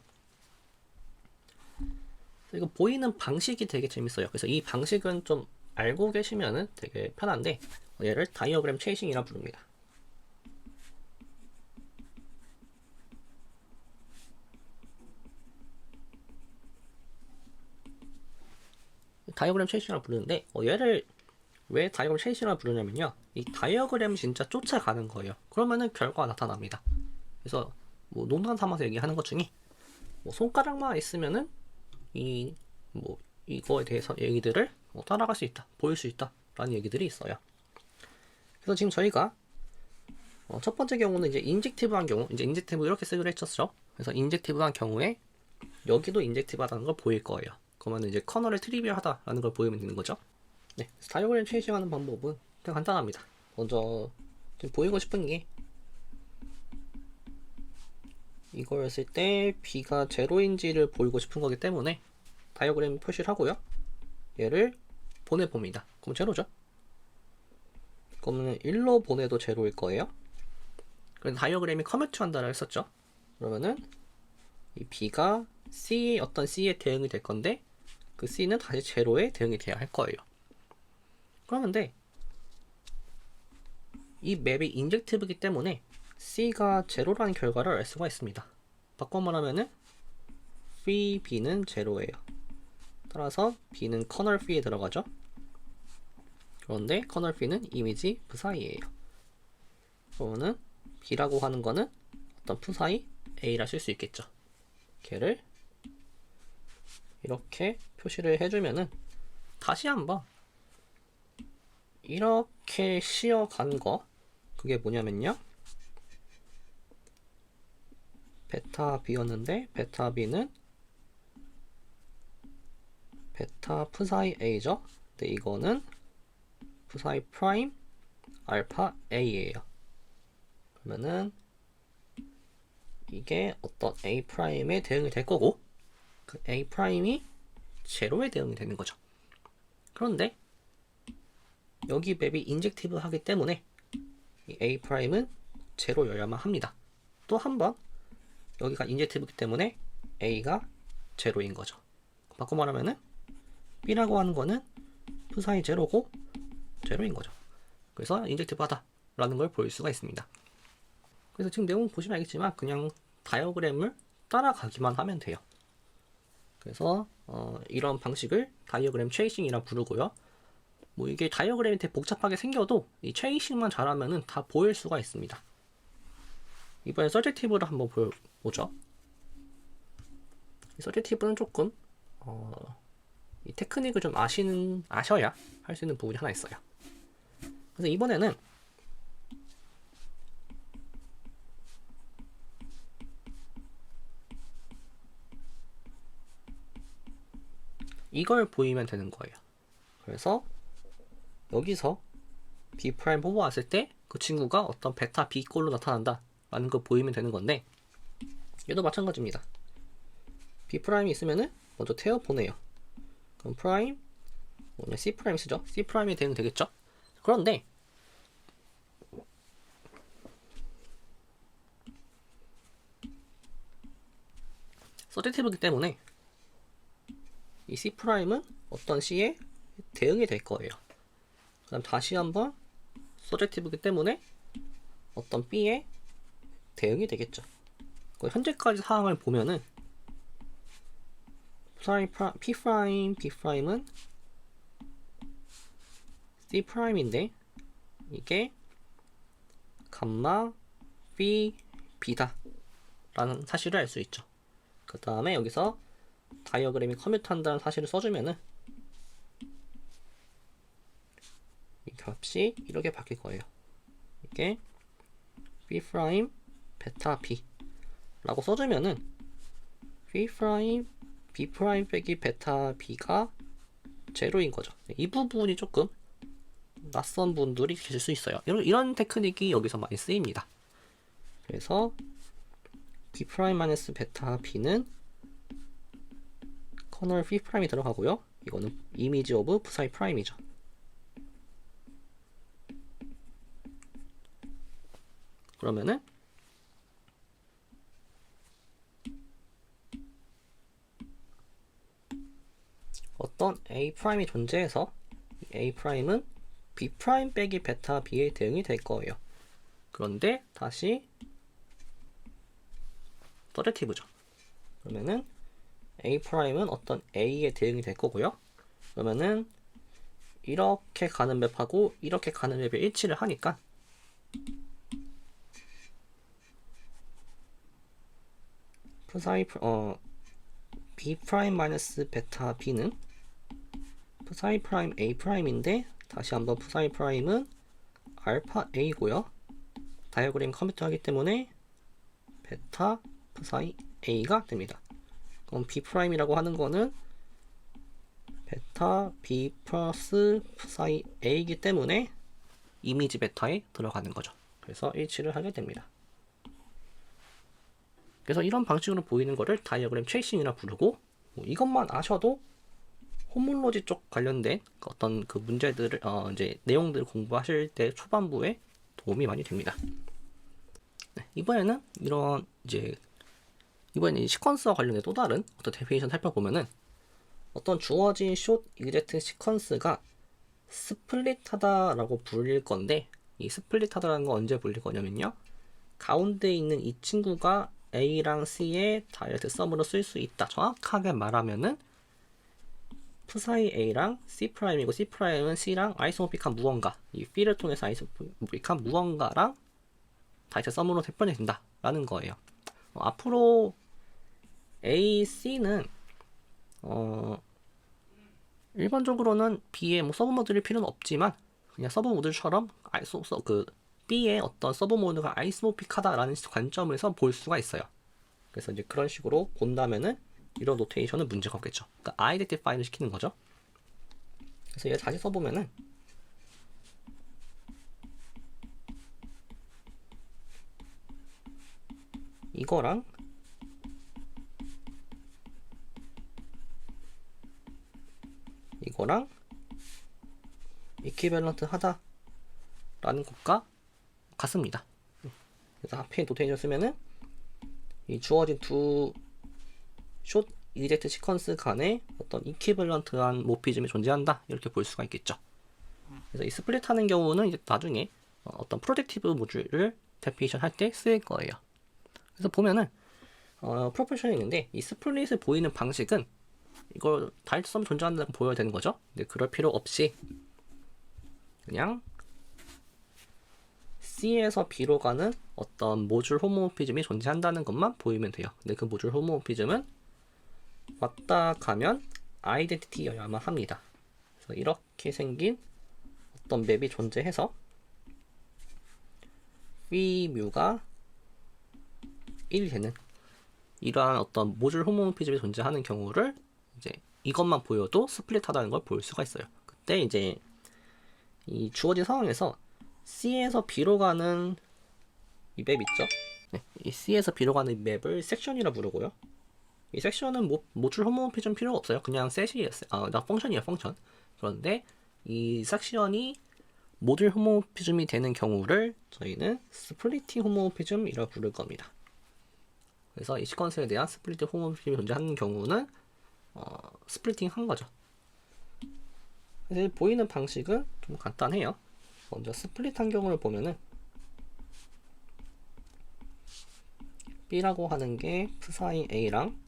이거 보이는 방식이 되게 재밌어요. 그래서 이 방식은 좀 알고 계시면은 되게 편한데, 얘를 다이어그램 체이싱이라 부릅니다. 다이어그램 체이싱이라 부르는데, 얘를 왜 다이어그램 체이싱이라 부르냐면요, 이 다이어그램이 진짜 쫓아가는 거예요. 그러면은 결과가 나타납니다. 그래서 뭐 농담 삼아서 얘기하는 것 중에 뭐 손가락만 있으면은 이거에 대해서 얘기들을 따라갈 수 있다, 보일 수 있다 라는 얘기들이 있어요. 그래서 지금 저희가 첫 번째 경우는 이제 인젝티브한 경우, 이제 인젝티브 이렇게 쓰기로 했었죠. 그래서 인젝티브한 경우에 여기도 인젝티브하다는 걸 보일 거예요. 그러면 이제 커널을 트리비얼하다라는 걸 보이면 되는 거죠. 네, 다이어그램 체이싱하는 방법은 그냥 간단합니다. 먼저 지금 보이고 싶은 게 이거였을 때 B가 제로인지를 보이고 싶은 거기 때문에 다이어그램 표시를 하고요. 얘를 보내봅니다. 그럼 제로죠. 그러면 1로 보내도 제로일 거예요. 그래서 다이어그램이 커뮤트 한다고 했었죠. 그러면은 이 B가 C의 어떤 C에 대응이 될 건데, 그 C는 다시 제로에 대응이 돼야 할 거예요. 그러는데 이 맵이 인젝티브이기 때문에 C가 제로라는 결과를 알 수가 있습니다. 바꿔 말하면은 free B는 제로예요. 따라서 B는 커널 P에 들어가죠. 그런데 커널 P는 이미지 푸사이예요. 그러면은 B라고 하는 거는 어떤 푸사이 A라 쓸 수 있겠죠. 걔를 이렇게 표시를 해주면은 다시 한번 이렇게 씌어간 거, 그게 뭐냐면요, 베타 B였는데 베타 B는 베타 푸사이 A죠. 근데 이거는 푸사이 프라임 알파 A예요. 그러면은 이게 어떤 A 프라임에 대응이 될 거고, 그 A 프라임이 제로에 대응이 되는 거죠. 그런데 여기 맵이 인젝티브 하기 때문에 이 A 프라임은 제로여야만 합니다. 또 한 번 여기가 인젝티브이기 때문에 A가 제로인 거죠. 바꿔 말하면은 B라고 하는 거는 푸사이 제로고 제로인 거죠. 그래서 인젝티브하다 라는 걸 볼 수가 있습니다. 그래서 지금 내용 보시면 알겠지만 그냥 다이어그램을 따라가기만 하면 돼요. 그래서 이런 방식을 다이어그램 체이싱이라 부르고요. 뭐 이게 다이어그램이 되게 복잡하게 생겨도 이 트레이싱만 잘하면은 다 보일 수가 있습니다. 이번엔 서젝티브를 한번 보죠. 이 서젝티브는 조금 이 테크닉을 좀 아셔야 할 수 있는 부분이 하나 있어요. 그래서 이번에는 이걸 보이면 되는 거예요. 그래서 여기서 B' 뽑아왔을 때 그 친구가 어떤 베타 B꼴로 나타난다 라는 걸 보이면 되는 건데, 얘도 마찬가지입니다. B'이 있으면은 먼저 태워 보내요. 그럼 프라임, C' 쓰죠. C'이 되면 되겠죠. 그런데 서젝티브이기 때문에 이 C'은 어떤 C에 대응이 될 거예요. 그 다음 다시 한번 서젝티브이기 때문에 어떤 B에 대응이 되겠죠. 현재까지 상황을 보면은 P', B'은 C'인데 이게 감마 B, B다 라는 사실을 알 수 있죠. 그 다음에 여기서 다이어그램이 커뮤트한다는 사실을 써주면은 이 값이 이렇게 바뀔 거예요. 이게 B' 베타 B 라고 써주면은 B' B' 빼기 베타 B가 제로인 거죠. 이 부분이 조금 낯선 분들이 계실 수 있어요. 이런 테크닉이 여기서 많이 쓰입니다. 그래서 B' 베타 B는 커널 P'이 들어가고요. 이거는 이미지 오브 Psi 프라임이죠. 그러면은 어떤 A'이 존재해서 A'은 B' 빼기 베타 B의 대응이 될 거예요. 그런데 다시 서젝티브죠. 그러면은 A'은 어떤 A의 대응이 될 거고요. 그러면은 이렇게 가는 맵하고 이렇게 가는 맵이 일치를 하니까 B' 베타 B는 Psi 프라임 A'인데 다시 한번 Psi'은 알파 A고요. 다이어그램 컴퓨터 하기 때문에 베타 Psi A가 됩니다. 그럼 B'이라고 하는 거는 베타 B 플러스 Psi A이기 때문에 이미지 베타에 들어가는 거죠. 그래서 일치를 하게 됩니다. 그래서 이런 방식으로 보이는 거를 다이어그램 트레이싱이라 부르고, 이것만 아셔도 호몰로지 쪽 관련된 어떤 그 문제들을 이제 내용들을 공부하실 때 초반부에 도움이 많이 됩니다. 네, 이번에는 이번에는 시퀀스와 관련된 또 다른 어떤 데피니션 살펴보면은 어떤 주어진 숏 이그젝트 시퀀스가 스플릿하다라고 불릴 건데, 이 스플릿하다라는 건 언제 불릴 거냐면요, 가운데 있는 이 친구가 A랑 C의 다이렉트 썸으로 쓸 수 있다. 정확하게 말하면은 Psi A랑 C'이고 C'은 C랑 아이소모픽한 무언가, 이 P를 통해서 아이소모픽한 무언가랑 다이렉트 썸으로 대변이 된다 라는 거예요. 앞으로 A, C는 일반적으로는 B에 서브 모드를 필요는 없지만 그냥 서브 모드처럼 B의 어떤 서브 모드가 아이소모픽하다라는 관점에서 볼 수가 있어요. 그래서 이제 그런 식으로 본다면은 이런 노테이션은 문제가 없겠죠. 그러니까 아이덴티파이를 시키는 거죠. 그래서 얘 다시 써보면은 이거랑 이퀴밸런트 하다 라는 것과 같습니다. 그래서 앞에 노테이션 쓰면은 이 주어진 두 숏 이젝트 시퀀스 간에 어떤 이퀴밸런트한 모피즘이 존재한다 이렇게 볼 수가 있겠죠. 그래서 이 스플릿 하는 경우는 이제 나중에 어떤 프로젝티브 모듈을 데피니션 할 때 쓰일 거예요. 그래서 보면은 프로포션이 있는데 이 스플릿을 보이는 방식은 이걸 다이렉트 썸 존재한다고 보여야 되는 거죠. 근데 그럴 필요 없이 그냥 C에서 B로 가는 어떤 모듈 호모모피즘이 존재한다는 것만 보이면 돼요. 근데 그 모듈 호모모피즘은 왔다 가면 아이덴티티여야만 합니다. 그래서 이렇게 생긴 어떤 맵이 존재해서 phi 뮤가 1이 되는 이러한 어떤 모듈 호모모피즘이 존재하는 경우를 이제 이것만 보여도 스플릿하다는 걸 볼 수가 있어요. 그때 이제 이 주어진 상황에서 C에서 B로 가는 이 맵 있죠? 네, 이 C에서 B로 가는 맵을 섹션이라 부르고요. 이 섹션은 모듈 호모모피즘 필요 없어요. 그냥 셋이에요. 나 펑션이에요, 펑션. 그런데 이 섹션이 모듈 호모모피즘이 되는 경우를 저희는 스플리팅 호모모피즘이라고 부를 겁니다. 그래서 이 시퀀스에 대한 스플리팅 호모모피즘이 존재하는 경우는 스플리팅 한 거죠. 그래서 보이는 방식은 좀 간단해요. 먼저 스플릿한 경우를 보면은 B라고 하는 게 psi A랑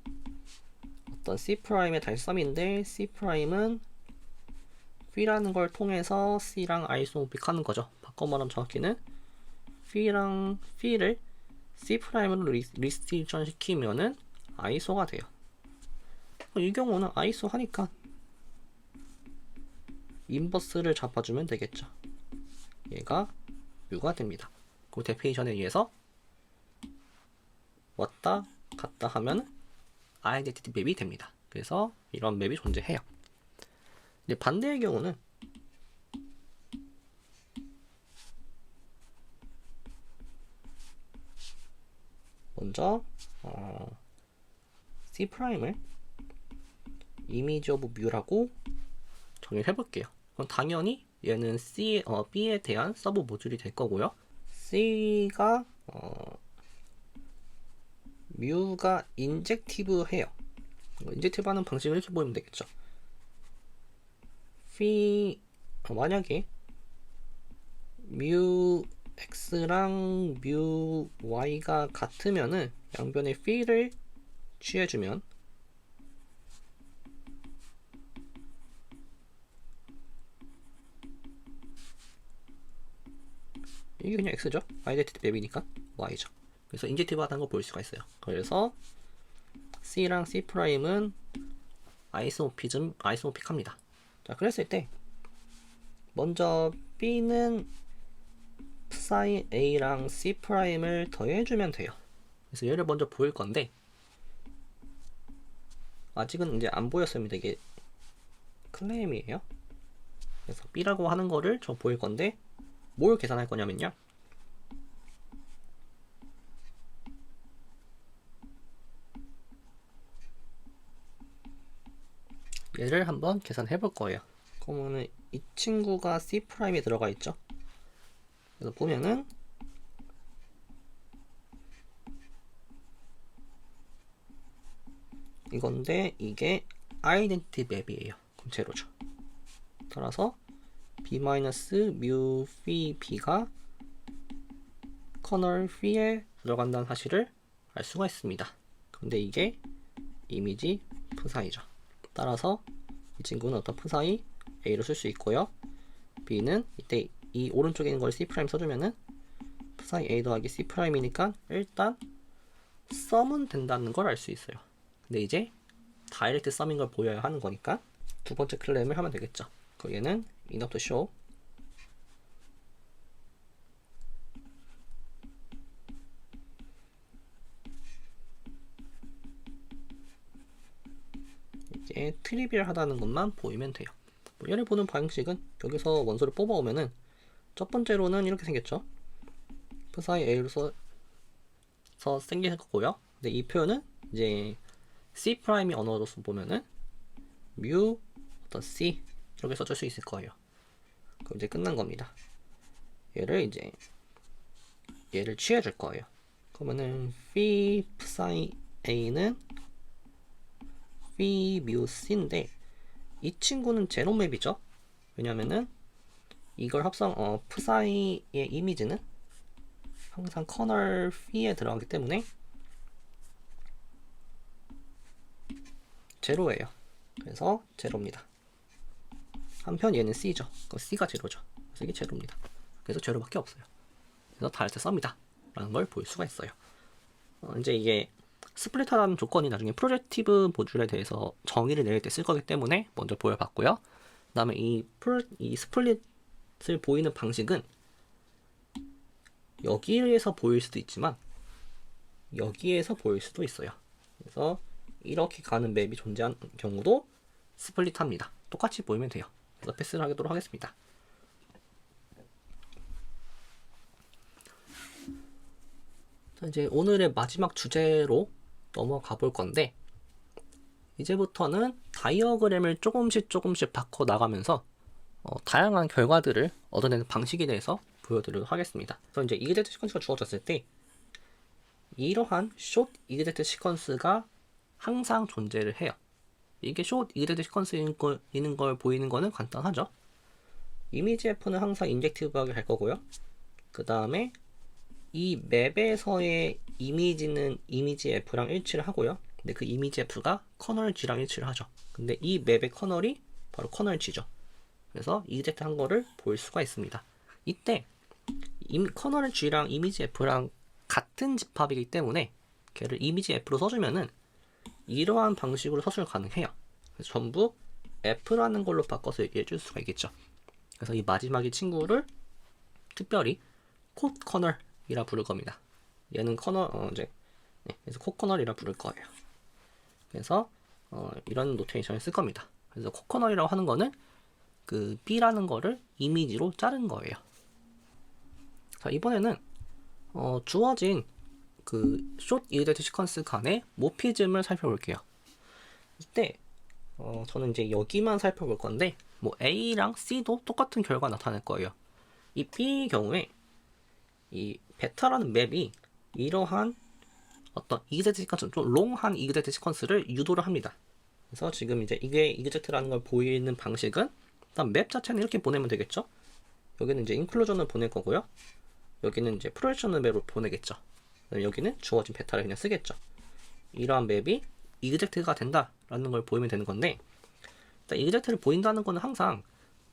어떤 C'의 달섬인데 C'은 P라는 걸 통해서 C랑 아이소모픽 하는 거죠. 바꿔 말하면 정확히는 P를 C'으로 리스트리션 시키면은 아이소가 돼요. 이 경우는 아이소 하니까 인버스를 잡아주면 되겠죠. 얘가 뮤가 됩니다. 그 데피니션에 의해서 왔다 갔다 하면 아이덴티티 맵이 됩니다. 그래서 이런 맵이 존재해요. 근데 반대의 경우는 먼저 C'을 이미지 오브 뮤라고 정의를 해볼게요. 그럼 당연히 얘는 B에 대한 서브 모듈이 될 거고요. C가 뮤가 인젝티브해요. 인젝티브 하는 방식을 이렇게 보면 되겠죠. 만약에 뮤 x랑 뮤 y가 같으면은 양변의 p를 취해주면 이게 그냥 x죠. 아이덴티티 맵이니까 y죠. 그래서 인젝티브 하다는 걸 볼 수가 있어요. 그래서 C랑 C'은 아이소모픽합니다. 자, 그랬을 때 먼저 B는 psi A랑 C'을 더해주면 돼요. 그래서 얘를 먼저 보일 건데 아직은 이제 안 보였습니다. 이게 클레임이에요. 그래서 B라고 하는 거를 저 보일 건데 뭘 계산할 거냐면요. 얘를 한번 계산해 볼 거예요. 그러면은 이 친구가 C'에 들어가 있죠. 그래서 보면은 이건데 이게 아이덴티티 맵이에요. 그럼 제로죠. 따라서 b-mu phi b가 커널 phi에 들어간다는 사실을 알 수가 있습니다. 근데 이게 이미지 psi죠. 따라서 이 친구는 어떤 psi a로 쓸 수 있고요. b는 이때 이 오른쪽에 있는 걸 C' 써주면은 psi a 더하기 C'이니까 일단 썸은 된다는 걸 알 수 있어요. 근데 이제 다이렉트 썸인 걸 보여야 하는 거니까 두 번째 클램을 하면 되겠죠. 거기에는 enough to show 이게 트리비얼하다는 것만 보이면 돼요. 얘를 보는 방식은 여기서 원소를 뽑아오면은 첫 번째로는 이렇게 생겼죠. psi a로 써서 생길 거고요. 근데 이 표현은 이제 C'이 언어로서 보면은 mu 어떤 C 이렇게 써줄 수 있을 거예요. 그럼 이제 끝난 겁니다. 얘를 취해줄 거예요. 그러면은 phi psi a는 phi mu c인데 이 친구는 제로맵이죠. 왜냐면은 이걸 psi의 이미지는 항상 커널 phi에 들어가기 때문에 제로예요. 그래서 제로입니다. 한편 얘는 C죠. C가 제로죠. 그래서 이게 제로입니다. 그래서 제로밖에 없어요. 그래서 다 할 때 썸이다 라는 걸 볼 수가 있어요. 이제 이게 스플릿하다는 조건이 나중에 프로젝티브 모듈에 대해서 정의를 내릴 때 쓸 거기 때문에 먼저 보여봤고요. 그 다음에 이 스플릿을 보이는 방식은 여기에서 보일 수도 있지만 여기에서 보일 수도 있어요. 그래서 이렇게 가는 맵이 존재하는 경우도 스플릿합니다. 똑같이 보이면 돼요. 그래서 패스를 하도록 하겠습니다. 자, 이제 오늘의 마지막 주제로 넘어가 볼 건데, 이제부터는 다이어그램을 조금씩 바꿔 나가면서 다양한 결과들을 얻어내는 방식에 대해서 보여드리도록 하겠습니다. 그래서 이제 이그젝트 시퀀스가 주어졌을 때 이러한 숏 이그젝트 시퀀스가 항상 존재를 해요. 이게 숏 이그젝트 시퀀스인 걸 보이는 거는 간단하죠. 이미지 F는 항상 인젝티브하게 갈 거고요. 그 다음에 이 맵에서의 이미지는 이미지 F랑 일치를 하고요. 근데 그 이미지 F가 커널 G랑 일치를 하죠. 근데 이 맵의 커널이 바로 커널 G죠. 그래서 이그젝트 한 거를 볼 수가 있습니다. 이때 커널 G랑 이미지 F랑 같은 집합이기 때문에 걔를 이미지 F로 써주면은 이러한 방식으로 서술 가능해요. 그래서 전부 F라는 걸로 바꿔서 얘기해 줄 수가 있겠죠. 그래서 이 마지막 이 친구를 특별히 콧 커널이라 부를 겁니다. 얘는 커널 그래서 콧 커널이라 부를 거예요. 그래서 이런 노테이션을 쓸 겁니다. 그래서 콧 커널이라고 하는 거는 그 B라는 거를 이미지로 자른 거예요. 자, 이번에는 주어진 그 숏 이그젝트 시퀀스 간의 모피즘을 살펴볼게요. 이때 저는 이제 여기만 살펴볼 건데 뭐 A랑 C도 똑같은 결과 나타낼 거예요. 이 B의 경우에 이 베타라는 맵이 이러한 어떤 이그젝트 시퀀스, 좀 롱한 이그젝트 시퀀스를 유도를 합니다. 그래서 지금 이제 이게 이그젝트라는 걸 보이는 방식은 일단 맵 자체는 이렇게 보내면 되겠죠. 여기는 이제 인클루전을 보낼 거고요. 여기는 이제 프로젝션을 맵을 보내겠죠. 여기는 주어진 베타를 그냥 쓰겠죠. 이러한 맵이 이그젝트가 된다라는 걸 보이면 되는 건데, 일단 이그젝트를 보인다는 거는 항상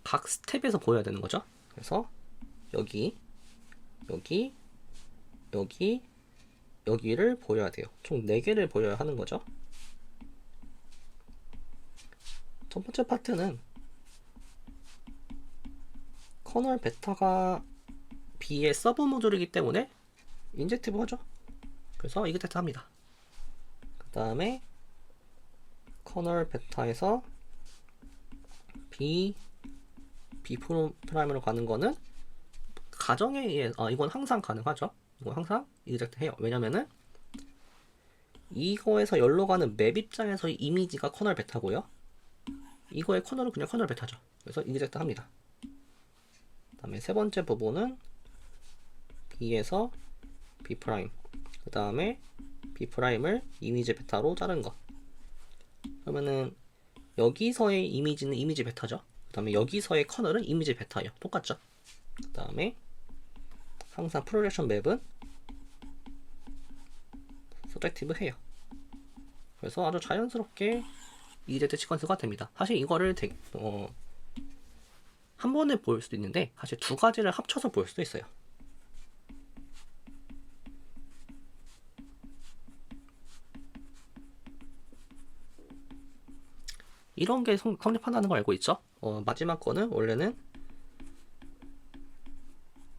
각 스텝에서 보여야 되는 거죠. 그래서 여기, 여기, 여기, 여기를 보여야 돼요. 총 4개를 보여야 하는 거죠. 첫 번째 파트는 커널 베타가 B의 서브 모듈이기 때문에 인젝티브 하죠. 그래서 이그젝트 합니다. 그 다음에 커널 베타에서 B 프라임으로 가는 거는 가정에 의해 이건 항상 가능하죠. 이건 항상 이그젝트 해요. 왜냐면은 이거에서 열로 가는 맵 입장에서 이미지가 커널 베타고요. 이거의 커널은 그냥 커널 베타죠. 그래서 이그젝트 합니다. 그 다음에 세 번째 부분은 B에서 B 프라임, 그 다음에 B 프라임을 이미지 베타로 자른 것. 그러면은 여기서의 이미지는 이미지 베타죠. 그 다음에 여기서의 커널은 이미지 베타예요. 똑같죠. 그 다음에 항상 프로젝션 맵은 서젝티브 해요. 그래서 아주 자연스럽게 이그젝트 시퀀스가 됩니다. 사실 이거를 한 번에 보일 수도 있는데 사실 두 가지를 합쳐서 볼 수도 있어요. 이런 게 성립한다는 걸 알고 있죠. 마지막 거는 원래는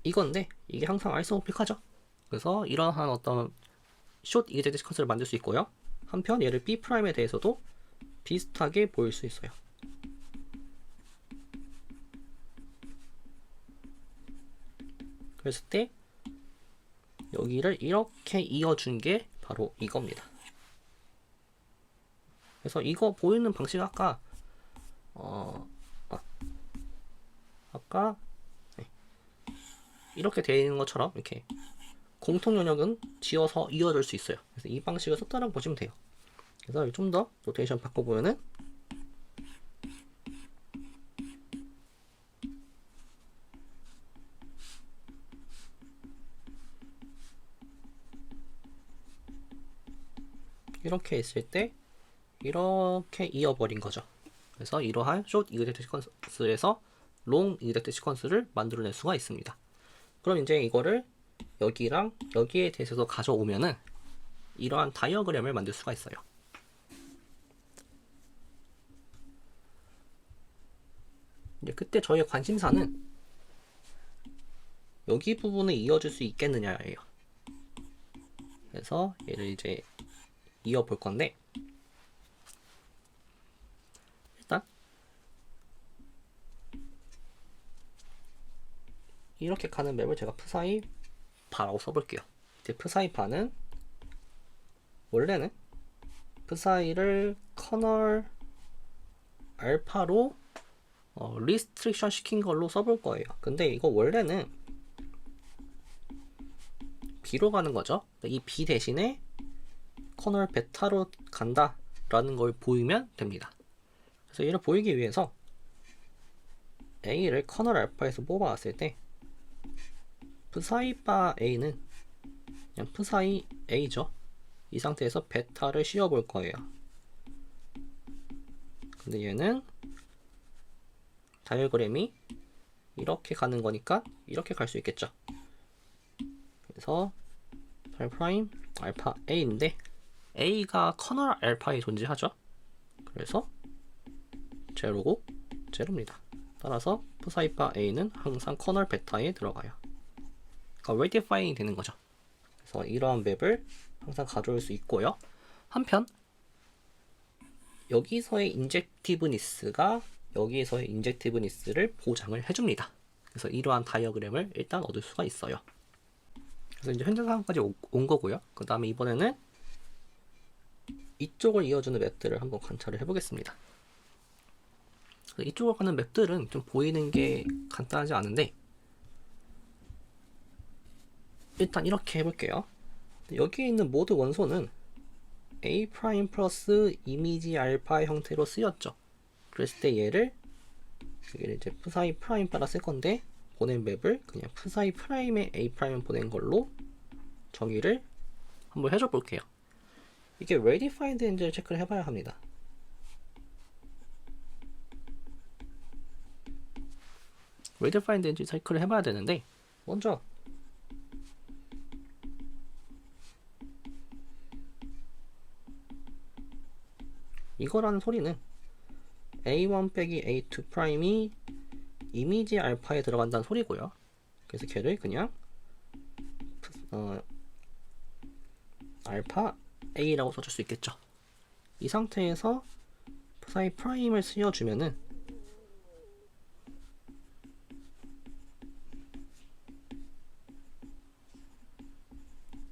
이건데 이게 항상 아이소모픽하죠. 그래서 이러한 어떤 숏 이그젝트 시퀀스를 만들 수 있고요. 한편 얘를 B'에 대해서도 비슷하게 보일 수 있어요. 그랬을 때 여기를 이렇게 이어준 게 바로 이겁니다. 그래서 이거 보이는 방식 아까 이렇게 되어 있는 것처럼 이렇게 공통 영역은 지어서 이어질 수 있어요. 그래서 이 방식을 썼다라고 보시면 돼요. 그래서 좀 더 노테이션 바꿔보면은 이렇게 있을 때 이렇게 이어버린 거죠. 그래서 이러한 숏 이그젝트 시퀀스에서 롱 이젝트 시퀀스를 만들어낼 수가 있습니다. 그럼 이제 이거를 여기랑 여기에 대해서 가져오면은 이러한 다이어그램을 만들 수가 있어요. 이제 그때 저희의 관심사는 여기 부분을 이어줄 수 있겠느냐예요. 그래서 얘를 이제 이어 볼 건데, 일단 이렇게 가는 맵을 제가 psi 바라고 써볼게요. 이제 psi 바는 원래는 psi를 커널 알파로 리스트릭션 시킨 걸로 써볼 거예요. 근데 이거 원래는 B로 가는 거죠. 이 B 대신에 커널 베타로 간다 라는 걸 보이면 됩니다. 그래서 얘를 보이기 위해서 A를 커널 알파에서 뽑아왔을 때 psi 바 A는 그냥 psi A죠. 이 상태에서 베타를 씌워볼 거예요. 근데 얘는 다이어그램이 이렇게 가는 거니까 이렇게 갈 수 있겠죠. 그래서 프라임 알파 A인데 A가 커널 알파에 존재하죠. 그래서 제로고 제로입니다. 따라서 psi 바 A는 항상 커널 베타에 들어가요. 그러니까 웨이티파잉이 되는 거죠. 그래서 이러한 맵을 항상 가져올 수 있고요. 한편 여기서의 인젝티브니스가 여기에서의 인젝티브니스를 보장을 해줍니다. 그래서 이러한 다이어그램을 일단 얻을 수가 있어요. 그래서 이제 현재 상황까지 온 거고요. 그 다음에 이번에는 이쪽을 이어주는 맵들을 한번 관찰을 해보겠습니다. 이쪽으로 가는 맵들은 좀 보이는 게 간단하지 않은데, 일단 이렇게 해볼게요. 여기에 있는 모든 원소는 A' 플러스 이미지 알파 형태로 쓰였죠. 그랬을 때 얘를 이제 psi 프라임 따라 쓸 건데, 보낸 맵을 그냥 psi 프라임에 A' 보낸 걸로 정의를 한번 해줘 볼게요. 이게 well defined인지를 체크를 해봐야 합니다. well defined인지 체크를 해봐야 되는데, 먼저 이거라는 소리는 A1 빼기 A2 프라임이 이미지 알파에 들어간다는 소리고요. 그래서 걔를 그냥 알파 A라고 써줄 수 있겠죠. 이 상태에서 psi 프라임을 씌워주면은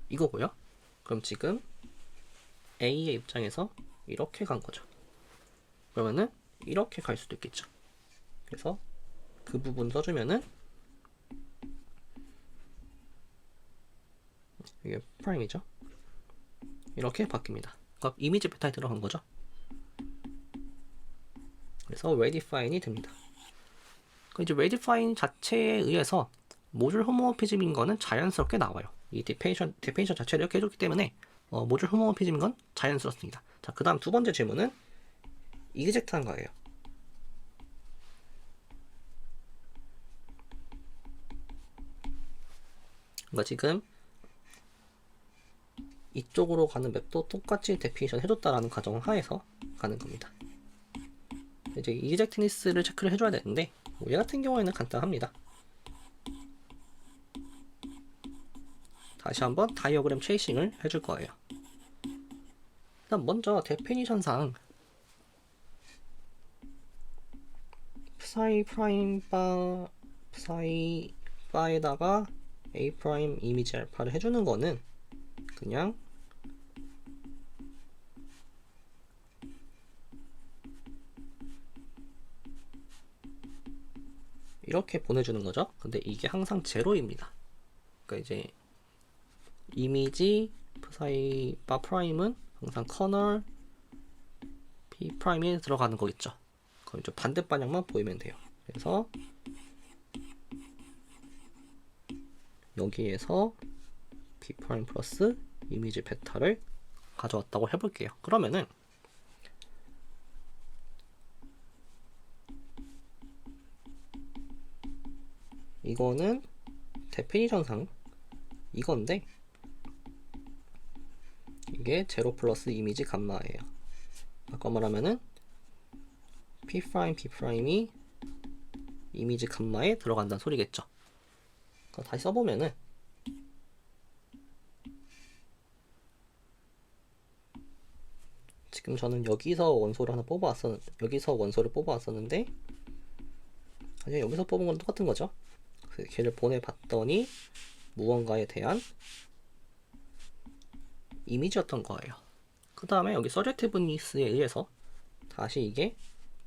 이거고요. 그럼 지금 A의 입장에서 이렇게 간 거죠. 그러면은 이렇게 갈 수도 있겠죠. 그래서 그 부분 써주면은 이게 프라임이죠. 이렇게 바뀝니다. 그러니까 이미지 베타에 들어간 거죠. 그래서 well define이 됩니다. 이제 well define 자체에 의해서 모듈 호모모피즘인 거는 자연스럽게 나와요. 이 데피니션 자체를 이렇게 해줬기 때문에 모듈 호모모피즘인 건 자연스럽습니다. 자, 그 다음 두 번째 질문은 이그젝트한 거예요. 그러니까 지금 이쪽으로 가는 맵도 똑같이 데피니션 해줬다라는 가정 하에서 가는 겁니다. 이제 이그젝트니스를 체크를 해줘야 되는데, 얘 같은 경우에는 간단합니다. 다시 한번 다이어그램 체이싱을 해줄 거예요. 일단 먼저 데피니션상 psi 프라임 바 psi 바에다가 A 프라임 이미지 알파를 해주는 거는 그냥 이렇게 보내주는 거죠. 근데 이게 항상 제로입니다. 그러니까 이제 이미지 psi 바 프라임은 항상 커널 P 프라임에 들어가는 거겠죠. 그럼 좀 반대 방향만 보이면 돼요. 그래서 여기에서 B 프라임 플러스 이미지 베타를 가져왔다고 해볼게요. 그러면은 이거는 데피니션상 이건데 이게 제로 플러스 이미지 감마예요. 아까 말하면은 P', B'이 이미지 감마에 들어간다는 소리겠죠. 다시 써보면은 지금 저는 여기서 원소를 뽑아왔었는데 사실 여기서 뽑은 건 똑같은 거죠. 그래서 걔를 보내봤더니 무언가에 대한 이미지였던 거예요. 그 다음에 여기 서젝티브니스에 의해서 다시 이게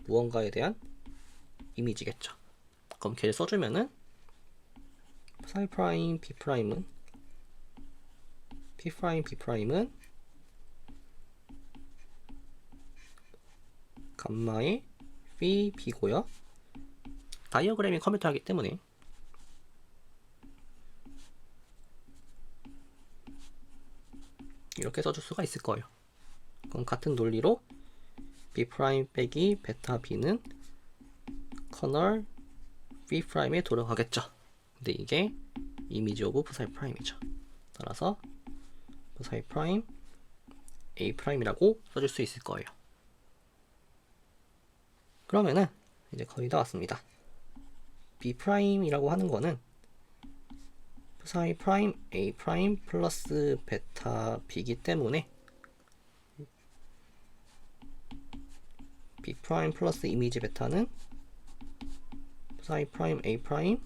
무언가에 대한 이미지겠죠. 그럼 걔를 써주면은 psi 프라임 b 프라임은 p 프라임 b 프라임은 감마의 phi b고요. 다이어그램이 컴퓨터이기 때문에 이렇게 써줄 수가 있을 거예요. 그럼 같은 논리로 b 프라임 빼기 베타 b는 커널 b 프라임에 돌아가겠죠. 근데 이게 이미지 오브 psi 프라임이죠. 따라서 psi 프라임 a 프라임이라고 써줄 수 있을 거예요. 그러면은 이제 거의 다 왔습니다. b 프라임이라고 하는 거는 psi 프라임 a 프라임 플러스 베타 b이기 때문에 b 프라임 플러스 이미지 베타는 psi 프라임 a 프라임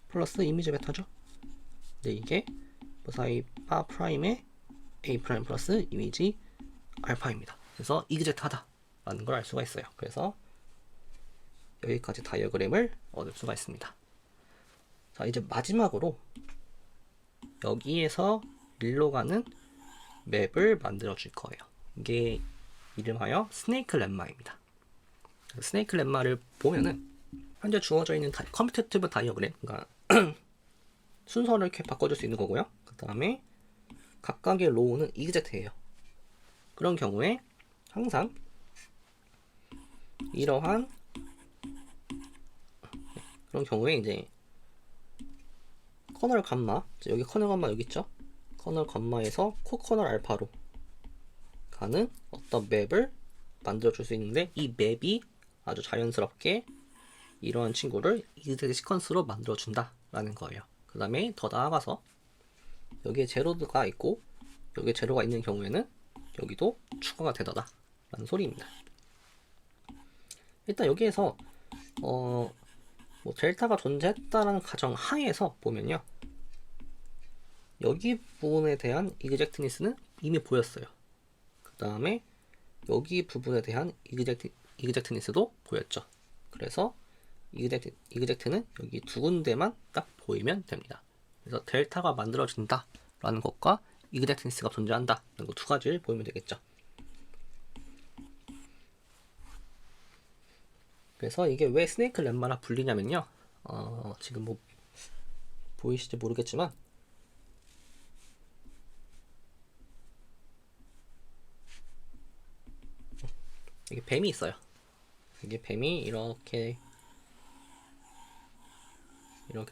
플러스 이미지 베타죠. 근데 이게 psi 바 프라임의 a 프라임 플러스 이미지 알파입니다. 그래서 이그젝트하다 라는 걸 알 수가 있어요. 그래서 여기까지 다이어그램을 얻을 수가 있습니다. 자, 이제 마지막으로 여기에서 일로 가는 맵을 만들어 줄 거예요. 이게 이름하여 스네이크 렘마입니다. 스네이크 렘마를 보면은 현재 주어져 있는 커뮤테이티브 다이어그램, 그러니까 순서를 이렇게 바꿔줄 수 있는 거고요. 그 다음에 각각의 로우는 이그젝트예요. 그런 경우에 항상 이러한 그런 경우에 이제 커널 감마, 여기 커널 감마 여기 있죠? 커널 감마에서 코커널 알파로 가는 어떤 맵을 만들어 줄 수 있는데 이 맵이 아주 자연스럽게 이러한 친구를 이그젝트 시퀀스로 만들어 준다 라는 거예요. 그 다음에 더 나아가서 여기에 제로가 있고 여기에 제로가 있는 경우에는 여기도 추가가 되더라 라는 소리입니다. 일단 여기에서 뭐 델타가 존재했다라는 가정 하에서 보면요, 여기 부분에 대한 이그젝트니스는 이미 보였어요. 그 다음에 여기 부분에 대한 이그젝트니스도 보였죠. 그래서 이그젝트는 여기 두 군데만 딱 보이면 됩니다. 그래서 델타가 만들어진다 라는 것과 이그젝트니스가 존재한다 라는 거 두 가지를 보이면 되겠죠. 그래서 이게 왜 스네이크 렘마라 불리냐면요, 지금 뭐 보이실지 모르겠지만 이게 뱀이 있어요. 이게 뱀이 이렇게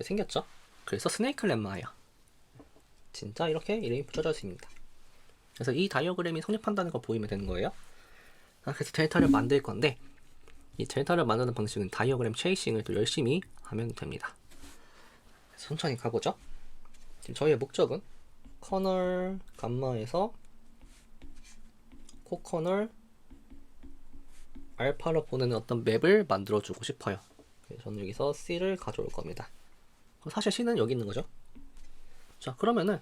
생겼죠. 그래서 스네이크 렘마예요. 진짜 이렇게 이름이 붙여져 있습니다. 그래서 이 다이어그램이 성립한다는 거 보이면 되는 거예요. 그래서 델타를 만들 건데 이 델타를 만드는 방식은 다이어그램 체이싱을 또 열심히 하면 됩니다. 천천히 가보죠. 지금 저희의 목적은 커널 감마에서 코커널 알파로 보내는 어떤 맵을 만들어주고 싶어요. 그래서 저는 여기서 C를 가져올 겁니다. 사실 C는 여기 있는 거죠. 자, 그러면은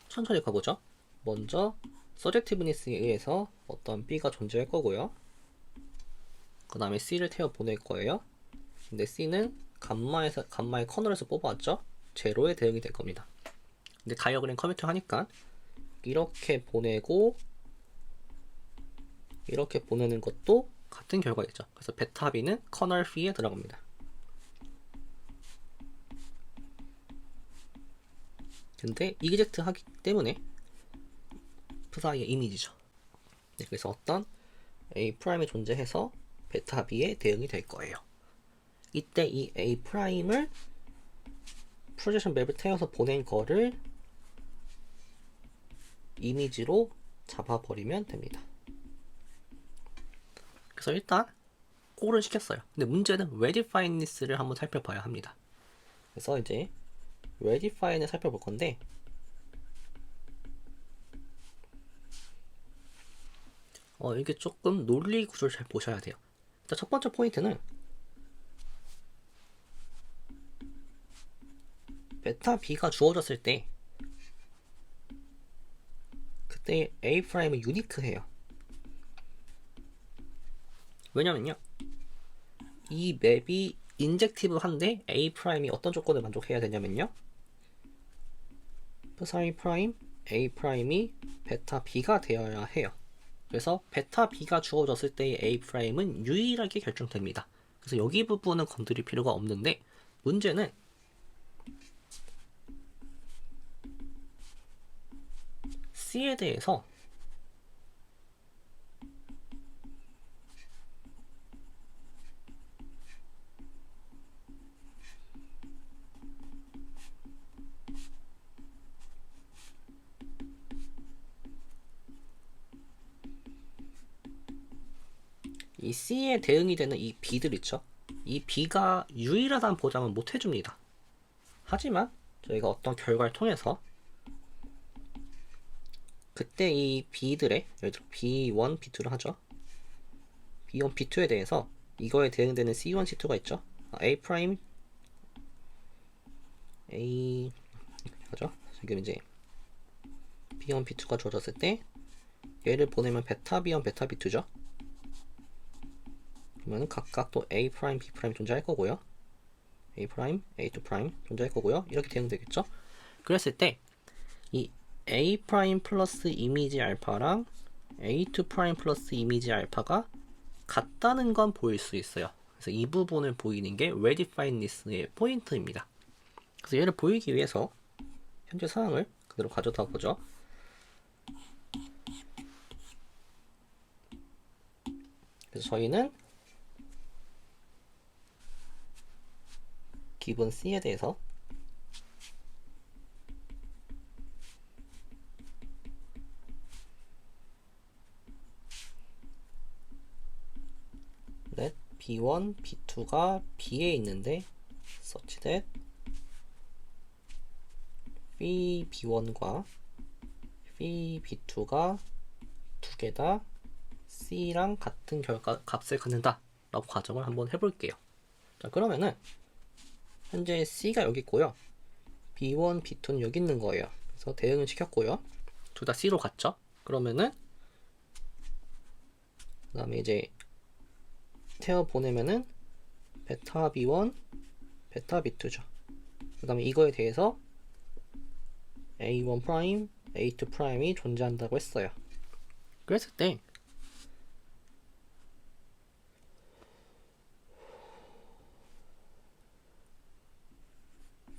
천천히 가보죠. 먼저 서젝티브니스에 의해서 어떤 B가 존재할 거고요. 그 다음에 C를 태워 보낼 거예요. 근데 C는 감마의 커널에서 뽑아왔죠. 제로에 대응이 될 겁니다. 근데 다이어그램 컴퓨터 하니까 이렇게 보내고 이렇게 보내는 것도 같은 결과겠죠. 그래서 베타 B는 커널 P에 들어갑니다. 근데 이그젝트 하기 때문에 psi의 이미지죠. 네, 그래서 어떤 A 프라임이 존재해서 베타 B에 대응이 될 거예요. 이때 이 A 프라임을 프로젝션 맵을 태워서 보낸 거를 이미지로 잡아버리면 됩니다. 그래서 일단 콜을 시켰어요. 근데 문제는 readifineess를 한번 살펴봐야 합니다. 그래서 이제 readifine을 살펴볼 건데 이게 조금 논리 구조를 잘 보셔야 돼요. 일단 첫 번째 포인트는 베타 B가 주어졌을 때 그때 A 프라임은 유니크해요. 왜냐면요, 이 맵이 인젝티브한데 A 프라임이 어떤 조건을 만족해야 되냐면요, 프사이 프라임 A 프라임이 베타 B가 되어야 해요. 그래서 베타 B가 주어졌을 때의 A 프라임은 유일하게 결정됩니다. 그래서 여기 부분은 건드릴 필요가 없는데, 문제는 C에 대해서 이 C에 대응이 되는 이 B들 있죠? 이 B가 유일하다는 보장은 못 해줍니다. 하지만 저희가 어떤 결과를 통해서 그때 이 B들의, 예를 들어 B1, B2를 하죠. B1, B2에 대해서 이거에 대응되는 C1, C2가 있죠. A 프라임 A 하죠. 지금 이제 B1, B2가 주어졌을 때 얘를 보내면 베타 B1, 베타 B2죠. 그러면 각각 또 A 프라임, B 프라임 존재할 거고요. A 프라임, A2 프라임 존재할 거고요. 이렇게 대응되겠죠. 그랬을 때 이 A 프라임 플러스 이미지 알파랑 A2 프라임 플러스 이미지 알파가 같다는 건 보일 수 있어요. 그래서 이 부분을 보이는 게 readifineess의 포인트입니다. 그래서 얘를 보이기 위해서 현재 상황을 그대로 가져다 보죠. 그래서 저희는 기본 C에 대해서 let B1, B2가 B에 있는데 such that phi B1과 phi B2가 두 개 다 C랑 같은 값을 갖는다 라고 가정을 한번 해볼게요. 자, 그러면은 현재 C가 여기 있고요, B1, B2는 여기 있는 거예요. 그래서 대응을 시켰고요, 둘 다 C로 갔죠. 그러면은 그 다음에 이제 태워 보내면은 베타 B1, 베타 B2죠. 그 다음에 이거에 대해서 A1 프라임, A2 프라임이 존재한다고 했어요. 그랬을 때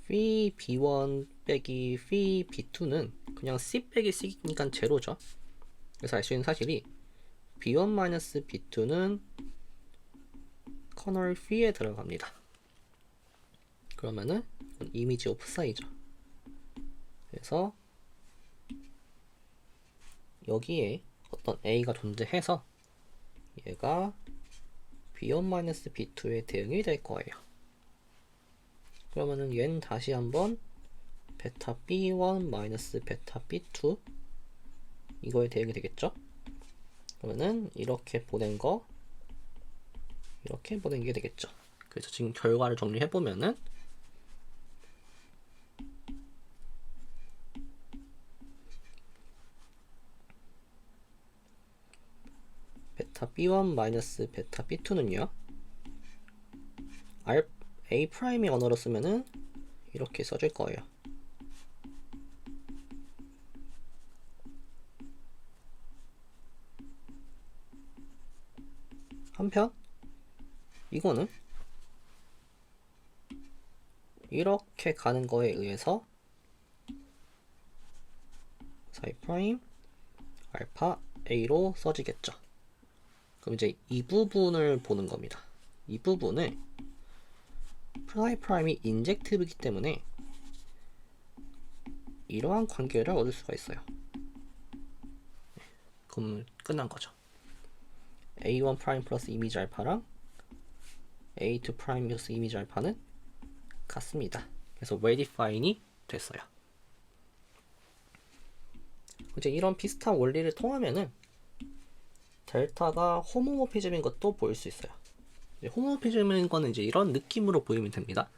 phi B1 빼기 phi B2는 그냥 C 빼기 C니까 제로죠. 그래서 알 수 있는 사실이 B1 B2는 커널 phi에 들어갑니다. 그러면은 이미지 오프 사이죠. 그래서 여기에 어떤 A가 존재해서 얘가 B1 B2의 대응이 될 거예요. 그러면은 얘는 다시 한번 베타 B1 베타 B2 이거에 대응이 되겠죠. 그러면은 이렇게 보낸 거 이렇게 보낸 게 되겠죠. 그래서 지금 결과를 정리해보면은 베타 B1 베타 B2는요 A 프라임의 언어로 쓰면은 이렇게 써질 거예요. 한편 이거는 이렇게 가는 거에 의해서 사이 프라임 알파 A로 써지겠죠. 그럼 이제 이 부분을 보는 겁니다. 이 부분을 psi 프라임이 인젝티브이기 때문에 이러한 관계를 얻을 수가 있어요. 그럼 끝난 거죠. a1 프라임 플러스 이미지 알파랑 a2 프라임 플러스 이미지 알파는 같습니다. 그래서 redefine이 됐어요. 이제 이런 비슷한 원리를 통하면은 델타가 호모모피즘인 것도 보일 수 있어요. 호모모피즘인 거는 이제 이런 느낌으로 보이면 됩니다.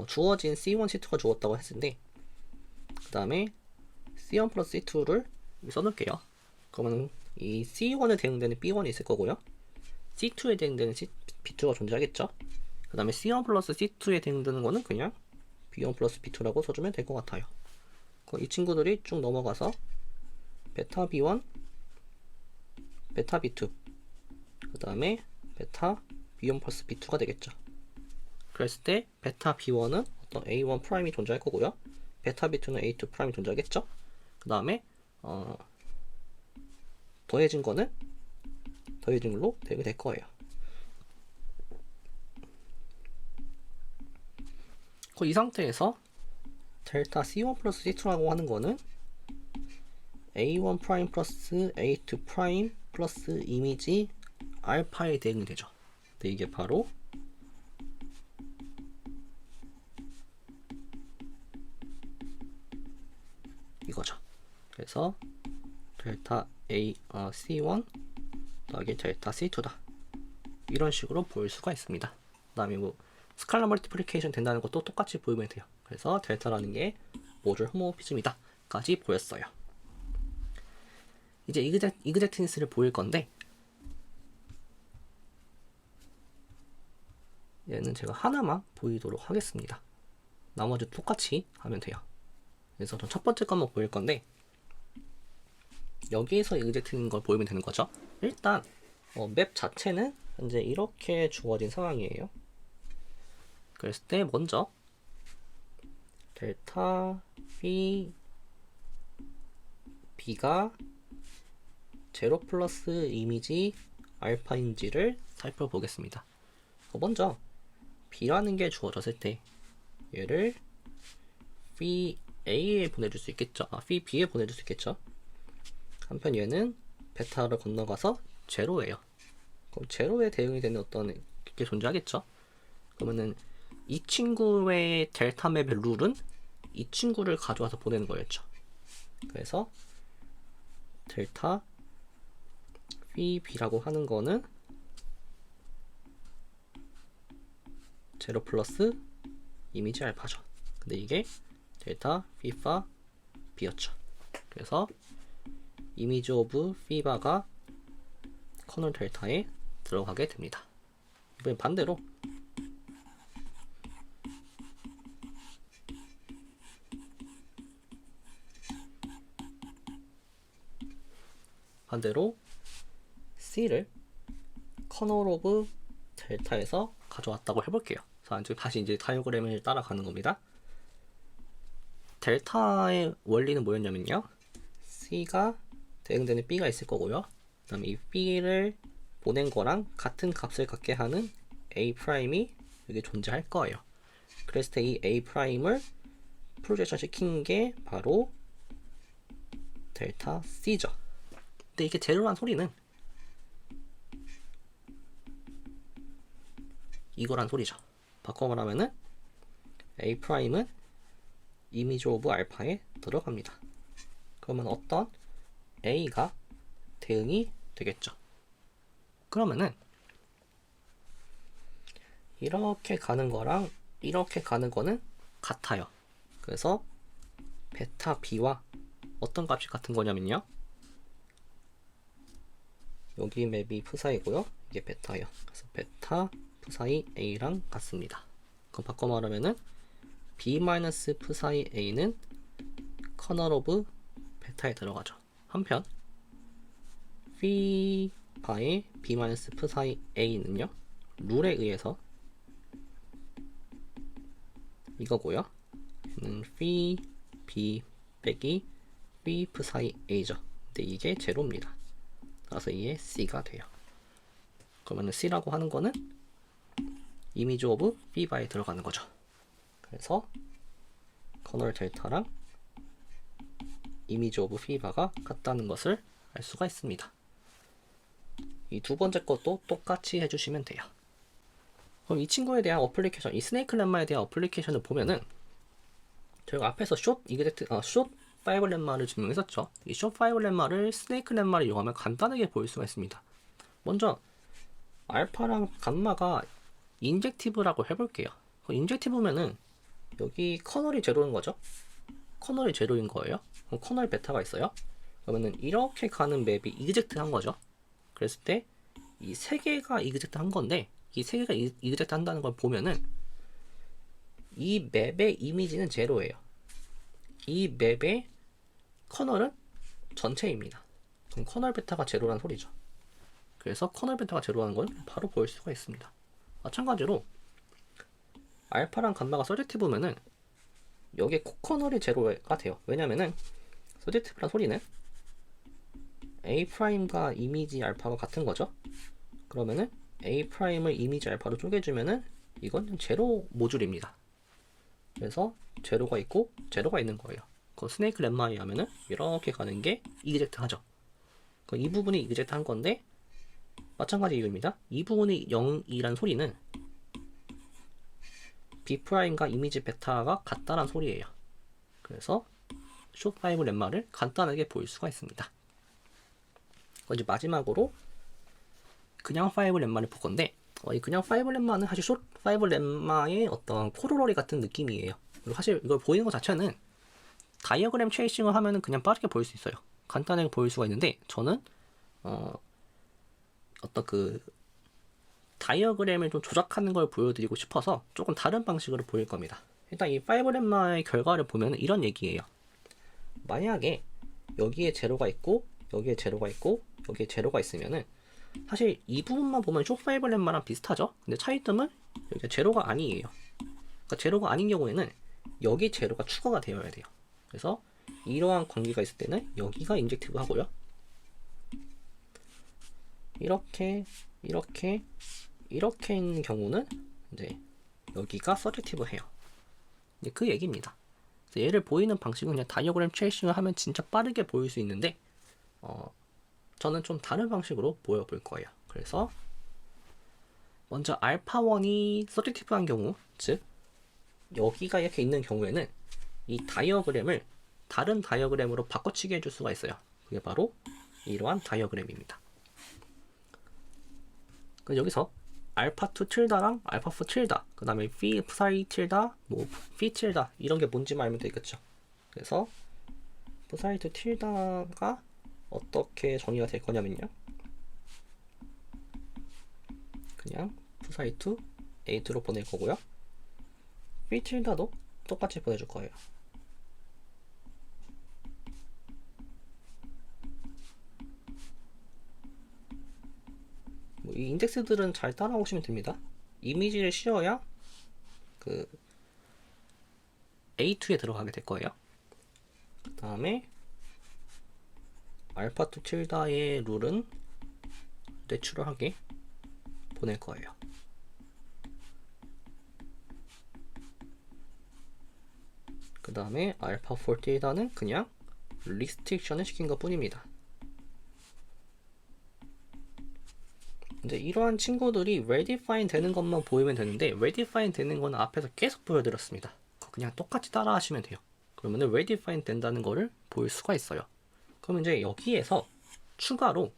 주어진 C1, C2가 주었다고 했는데 그 다음에 C1 플러스 C2를 써놓을게요. 그러면 이 C1에 대응되는 B1이 있을 거고요. C2에 대응되는 B2가 존재하겠죠. 그 다음에 C1 플러스 C2에 대응되는 거는 그냥 B1 플러스 B2라고 써주면 될 것 같아요. 이 친구들이 쭉 넘어가서 베타 B1, 베타 B2, 그 다음에 베타 B1 플러스 B2가 되겠죠. 그랬을 때 베타 B1은 어떤 A1 프라임이 존재할 거고요. 베타 B2는 A2 프라임이 존재하겠죠. 그 다음에 더해진 거는 더해진 걸로 되게 될 거예요. 이 상태에서 델타 C1 플러스 C2라고 하는 거는 A1 프라임 플러스 A2 프라임 플러스 이미지 알파에 대응이 되죠. 근데 이게 바로 이거죠. 그래서 델타 C1 더하기 델타 C2다. 이런 식으로 보일 수가 있습니다. 그 다음에 뭐 스칼라 멀티플리케이션 된다는 것도 똑같이 보이면 돼요. 그래서 델타라는 게 모듈 호모모피즘이다 까지 보였어요. 이제 이그젝트니스를 보일 건데 얘는 제가 하나만 보이도록 하겠습니다. 나머지 똑같이 하면 돼요. 그래서 첫 번째 것만 보일 건데 여기에서 이그젝트인 걸 보이면 되는 거죠. 일단 맵 자체는 현재 이렇게 주어진 상황이에요. 그랬을 때 먼저 델타 B가 제로 플러스 이미지 알파인지를 살펴보겠습니다. 먼저 B라는 게 주어졌을 때 얘를 phi A에 보내줄 수 있겠죠. phi B에 보내줄 수 있겠죠. 한편 얘는 베타를 건너가서 제로예요. 그럼 제로에 대응이 되는 어떤 게 존재하겠죠. 그러면은 이 친구의 델타 맵의 룰은 이 친구를 가져와서 보내는 거였죠. 그래서 델타 phi B라고 하는 거는 제로 플러스 이미지 알파죠. 근데 이게 델타 피파 B였죠. 그래서 이미지 오브 피바가 커널 델타에 들어가게 됩니다. 이번엔 반대로 C를 커널 오브 델타에서 가져왔다고 해볼게요. 자, 다시 이제 다이어그램을 따라가는 겁니다. 델타의 원리는 뭐였냐면요. C가 대응되는 B가 있을 거고요. 그 다음에 이 B를 보낸 거랑 같은 값을 갖게 하는 A'이 여기 존재할 거예요. 그랬을 때 이 A'을 프로젝션 시킨 게 바로 델타 C죠. 근데 이게 제로란 소리는 이거란 소리죠. 바꿔 말하면은 A'은 이미지 오브 알파에 들어갑니다. 그러면 어떤 A가 대응이 되겠죠. 그러면은 이렇게 가는 거랑 이렇게 가는 거는 같아요. 그래서 베타 B와 어떤 값이 같은 거냐면요. 여기 맵이 프사이고요. 이게 베타예요. 그래서 베타 프사이 A랑 같습니다. 그럼 바꿔 말하면은 B- 프사이 A는 커널 오브 베타에 들어가죠. 한편 phi 바의 B- 프사이 A는요. 룰에 의해서 이거고요. phi B 빼기 phi 프사이 A죠. 근데 이게 제로입니다. 따라서 이게 C가 돼요. 그러면 C라고 하는 거는 이미지 오브 피바에 들어가는 거죠. 그래서 커널 델타랑 이미지 오브 피바가 같다는 것을 알 수가 있습니다. 이 두 번째 것도 똑같이 해주시면 돼요. 그럼 이 친구에 대한 어플리케이션, 이 스네이크 렘마에 대한 어플리케이션을 보면은 저희가 앞에서 숏 파이브 렘마를 증명했었죠. 이 숏 파이브 렘마를 스네이크 렘마를 이용하면 간단하게 보일 수가 있습니다. 먼저 알파랑 감마가 인젝티브라고 해볼게요. 인젝티브면은 여기 커널이 제로인 거죠. 커널이 제로인 거예요. 그럼 커널 베타가 있어요. 그러면은 이렇게 가는 맵이 이그젝트 한 거죠. 그랬을 때 이 세 개가 이그젝트 한 건데, 이 세 개가 이그젝트 한다는 걸 보면은 이 맵의 이미지는 제로예요. 이 맵의 커널은 전체입니다. 그럼 커널 베타가 제로란 소리죠. 그래서 커널 베타가 제로라는 걸 바로 보일 수가 있습니다. 마찬가지로 알파랑 감마가 서젝티브면은 여기에 코커널이 제로가 돼요. 왜냐면은 서젝티브란 소리는 A'과 이미지 알파가 같은 거죠. 그러면은 A'을 이미지 알파로 쪼개주면은 이건 제로 모듈입니다. 그래서 제로가 있고 제로가 있는 거예요. 그 스네이크 렘마에 하면은 이렇게 가는 게 이그젝트 하죠. 이 부분이 이그젝트 한 건데 마찬가지 이유입니다. 이 부분이 0이란 소리는 B'과 이미지 베타가 같다란 소리예요. 그래서 숏5 렘마를 간단하게 보일 수가 있습니다. 이제 마지막으로 그냥 5 렘마를 볼 건데 이 그냥 5 렘마는 사실 숏 5 렘마의 어떤 코로러리 같은 느낌이에요. 그리고 사실 이걸 보이는 것 자체는 다이어그램 체이싱을 하면은 그냥 빠르게 보일 수 있어요. 간단하게 보일 수가 있는데 저는 어떤 그 다이어그램을 좀 조작하는 걸 보여드리고 싶어서 조금 다른 방식으로 보일 겁니다. 일단 이 5 렘마의 결과를 보면 이런 얘기예요. 만약에 여기에 제로가 있고 여기에 제로가 있고 여기에 제로가 있으면은 사실 이 부분만 보면 숏5 렘마랑 비슷하죠. 근데 차이점은 여기가 제로가 아니에요. 그러니까 제로가 아닌 경우에는 여기 제로가 추가가 되어야 돼요. 그래서 이러한 관계가 있을 때는 여기가 인젝티브 하고요. 이렇게 있는 경우는 이제 여기가 서젝티브 해요. 이제 그 얘기입니다. 얘를 보이는 방식은 그냥 다이어그램 트레이싱을 하면 진짜 빠르게 보일 수 있는데 저는 좀 다른 방식으로 보여볼 거예요. 그래서 먼저 알파1이 서젝티브한 경우, 즉 여기가 이렇게 있는 경우에는 이 다이어그램을 다른 다이어그램으로 바꿔치기 해줄 수가 있어요. 그게 바로 이러한 다이어그램입니다. 여기서 알파2 틸다랑 알파4 틸다, 그 다음에 phi 틸다, phi 틸다 이런 게 뭔지만 알면 되겠죠. 그래서 psi 틸다가 어떻게 정의가 될 거냐면요, 그냥 psi to 8로 보낼 거고요. phi 틸다도 똑같이 보내줄 거예요. 이 인덱스들은 잘 따라오시면 됩니다. 이미지를 씌워야 그 A2에 들어가게 될 거예요. 그 다음에 알파2 틸다의 룰은 내추럴하게 보낼 거예요. 그 다음에 알파4 틸다는 그냥 리스트릭션을 시킨 것 뿐입니다. 이제 이러한 친구들이 redefine 되는 것만 보이면 되는데, redefine 되는 거는 앞에서 계속 보여드렸습니다. 그냥 똑같이 따라 하시면 돼요. 그러면은 redefine 된다는 거를 보일 수가 있어요. 그럼 이제 여기에서 추가로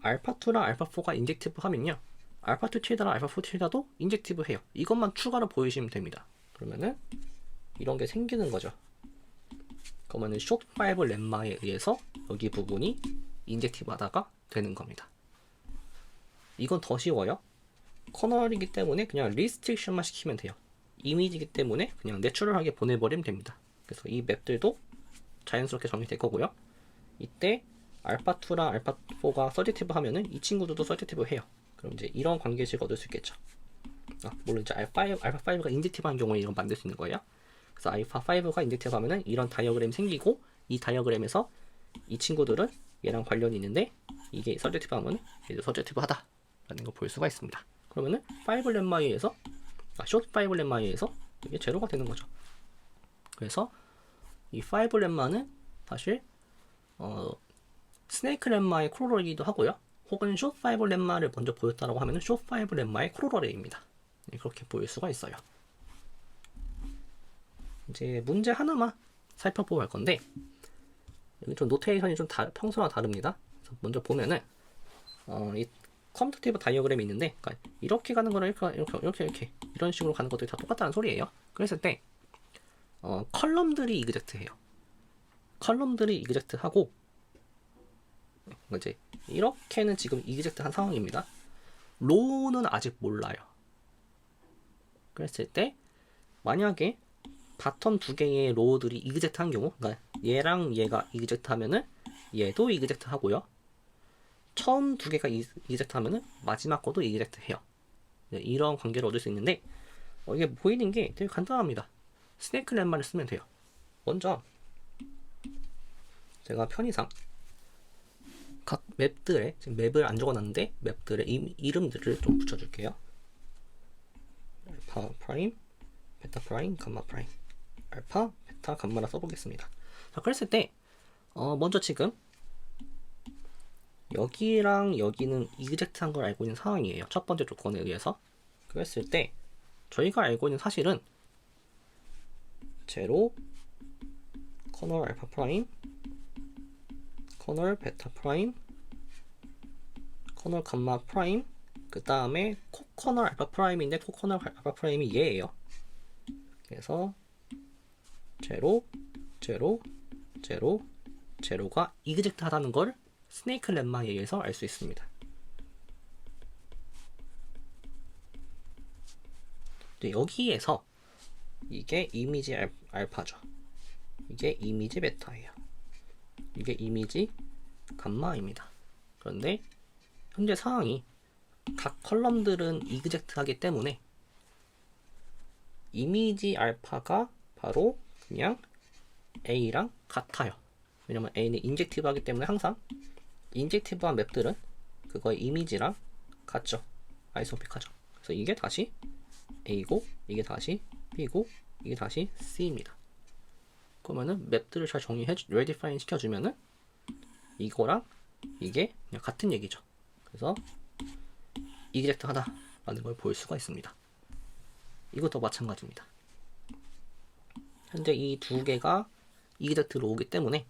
알파2랑 알파4가 인젝티브 하면요, 알파2 틸다랑 알파4 틸다도 인젝티브 해요. 이것만 추가로 보이시면 됩니다. 그러면은 이런 게 생기는 거죠. 그러면은 숏5 렘마에 의해서 여기 부분이 인젝티브 하다가 되는 겁니다. 이건 더 쉬워요. 커널이기 때문에 그냥 리스트릭션만 시키면 돼요. 이미지이기 때문에 그냥 내추럴하게 보내버리면 됩니다. 그래서 이 맵들도 자연스럽게 정리될 거고요. 이때 알파2랑 알파4가 서젝티브 하면은 이 친구들도 서젝티브 해요. 그럼 이제 이런 관계식을 얻을 수 있겠죠. 물론 이제 알파5가 인젝티브 한 경우에 이런 만들 수 있는 거예요. 그래서 알파5가 인젝티브 하면은 이런 다이어그램이 생기고, 이 다이어그램에서 이 친구들은 얘랑 관련이 있는데 이게 서젝티브 하면 이제 서젝티브 하다 라는 걸 볼 수가 있습니다. 그러면은 5 렛마이에서 숏 5 렛마이에서 이게 제로가 되는 거죠. 그래서 이 5 렛마는 사실 스네이크 렛마의 코로러이기도 하고요. 혹은 숏 5 렛마를 먼저 보였다라고 하면은 숏 5 렛마의 코로러이입니다. 그렇게 보일 수가 있어요. 이제 문제 하나만 살펴보고 갈 건데 여기 좀 노테이션이 좀 평소와 다릅니다. 그래서 먼저 보면은 이 커뮤테이브 다이어그램이 있는데, 그러니까 이렇게 가는 거랑 이렇게 이런 식으로 가는 것들이 다 똑같다는 소리예요. 그랬을 때 컬럼들이 이그젝트해요. 컬럼들이 이그젝트하고 이제 이렇게는 지금 이그젝트한 상황입니다. 로우는 아직 몰라요. 그랬을 때 만약에 바텀 두 개의 로우들이 이그젝트한 경우, 그러니까 얘랑 얘가 이그젝트하면은 얘도 이그젝트하고요. 처음 두 개가 이그젝트 하면은 마지막 것도 이그젝트 해요. 이런 관계를 얻을 수 있는데 이게 보이는 게 되게 간단합니다. 스네이크 렛마를 쓰면 돼요. 먼저 제가 편의상 각 맵들의, 지금 맵을 안 적어놨는데 맵들의 이름들을 좀 붙여줄게요. 알파 프라임, 베타 프라임, 감마 프라임, 알파, 베타, 감마라 써보겠습니다. 자, 그랬을 때 먼저 지금 여기랑 여기는 이그젝트한 걸 알고 있는 상황이에요. 첫 번째 조건에 의해서. 그랬을 때 저희가 알고 있는 사실은 제로, 커널 알파 프라임, 커널 베타 프라임, 커널 감마 프라임, 그 다음에 코커널 알파 프라임인데 코커널 알파 프라임이 얘예요. 그래서 제로, 제로, 제로, 제로가 이그젝트 하다는 걸 스네이크 렛마에 의해서 알 수 있습니다. 여기에서 이게 이미지 알파죠. 이게 이미지 베타예요. 이게 이미지 감마입니다. 그런데 현재 상황이 각 컬럼들은 이그젝트 하기 때문에 이미지 알파가 바로 그냥 A랑 같아요. 왜냐면 A는 인젝티브 하기 때문에 항상 인젝티브한 맵들은 그거의 이미지랑 같죠. 아이소픽하죠. 그래서 이게 다시 A고 이게 다시 B고 이게 다시 C입니다. 그러면은 맵들을 잘 레디파인 시켜주면은 이거랑 이게 그냥 같은 얘기죠. 그래서 이그젝트 하다라는 걸 볼 수가 있습니다. 이것도 마찬가지입니다. 현재 이 두 개가 이그젝트로 오기 때문에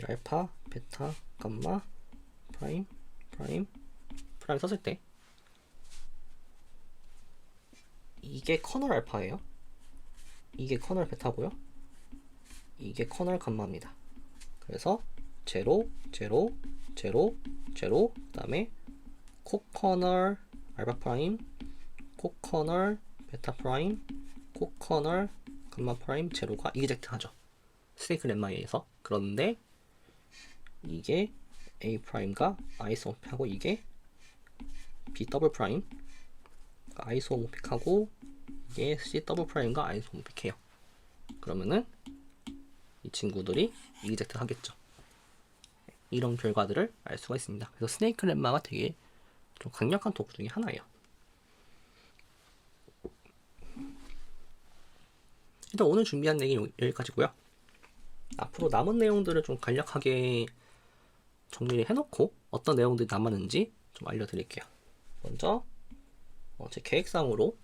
알파, 베타, 감마, 프라임 썼을 때 이게 커널 알파예요. 이게 커널 베타고요. 이게 커널 감마입니다. 그래서 제로, 제로, 제로, 제로, 그 다음에 코커널 알파 프라임, 코커널 베타 프라임, 코커널 감마 프라임, 제로가 이그젝트 하죠. 스네이크 렛마에 의해서. 그런데 이게 A 프라임과 아이소모픽하고 이게 B 더블 프라임 아이소모픽하고 이게 C 더블 프라임과 아이소모픽해요. 그러면은 이 친구들이 이그젝트 하겠죠. 이런 결과들을 알 수가 있습니다. 그래서 스네이크 렛마가 되게 좀 강력한 도구 중에 하나예요. 일단 오늘 준비한 내용이 여기까지고요. 앞으로 남은 내용들을 좀 간략하게 정리를 해놓고 어떤 내용들이 남았는지 좀 알려드릴게요. 먼저 제 계획상으로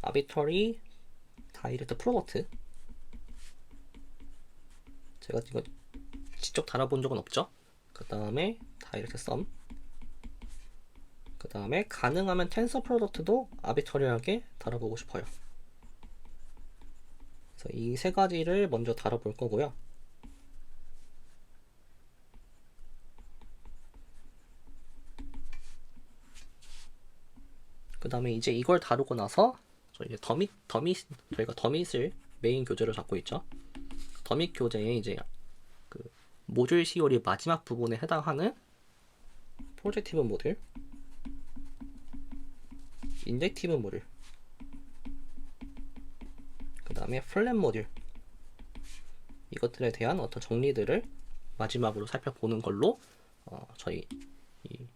arbitrary direct product 제가 이거 직접 달아본 적은 없죠. 그 다음에 direct sum 그 다음에 가능하면 tensor product도 arbitrary하게 달아보고 싶어요. 그래서 이 세 가지를 먼저 다뤄볼 거고요. 그 다음에 이제 이걸 다루고 나서 이제 저희가 더밋을 메인 교재로 잡고 있죠. 더밋 교재에 이제 그 모듈 시올이 마지막 부분에 해당하는 프로젝티브 모듈, 인젝티브 모듈, 그 다음에 플랫 모듈 이것들에 대한 어떤 정리들을 마지막으로 살펴보는 걸로 저희 이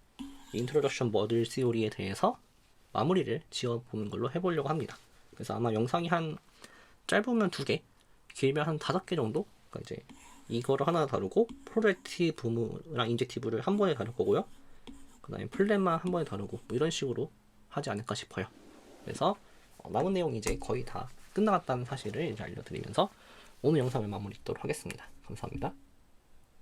인트로덕션 머들 시오리에 대해서 마무리를 지어보는 걸로 해보려고 합니다. 그래서 아마 영상이 한 짧으면 2개, 길면 한 5개 정도? 그러니까 이제 이거를 하나 다루고 프로젝티브랑 인젝티브를 한 번에 다룰 거고요. 그 다음에 플랜만 한 번에 다루고 뭐 이런 식으로 하지 않을까 싶어요. 그래서 남은 내용이 이제 거의 다 끝나갔다는 사실을 이제 알려드리면서 오늘 영상을 마무리 짓도록 하겠습니다. 감사합니다.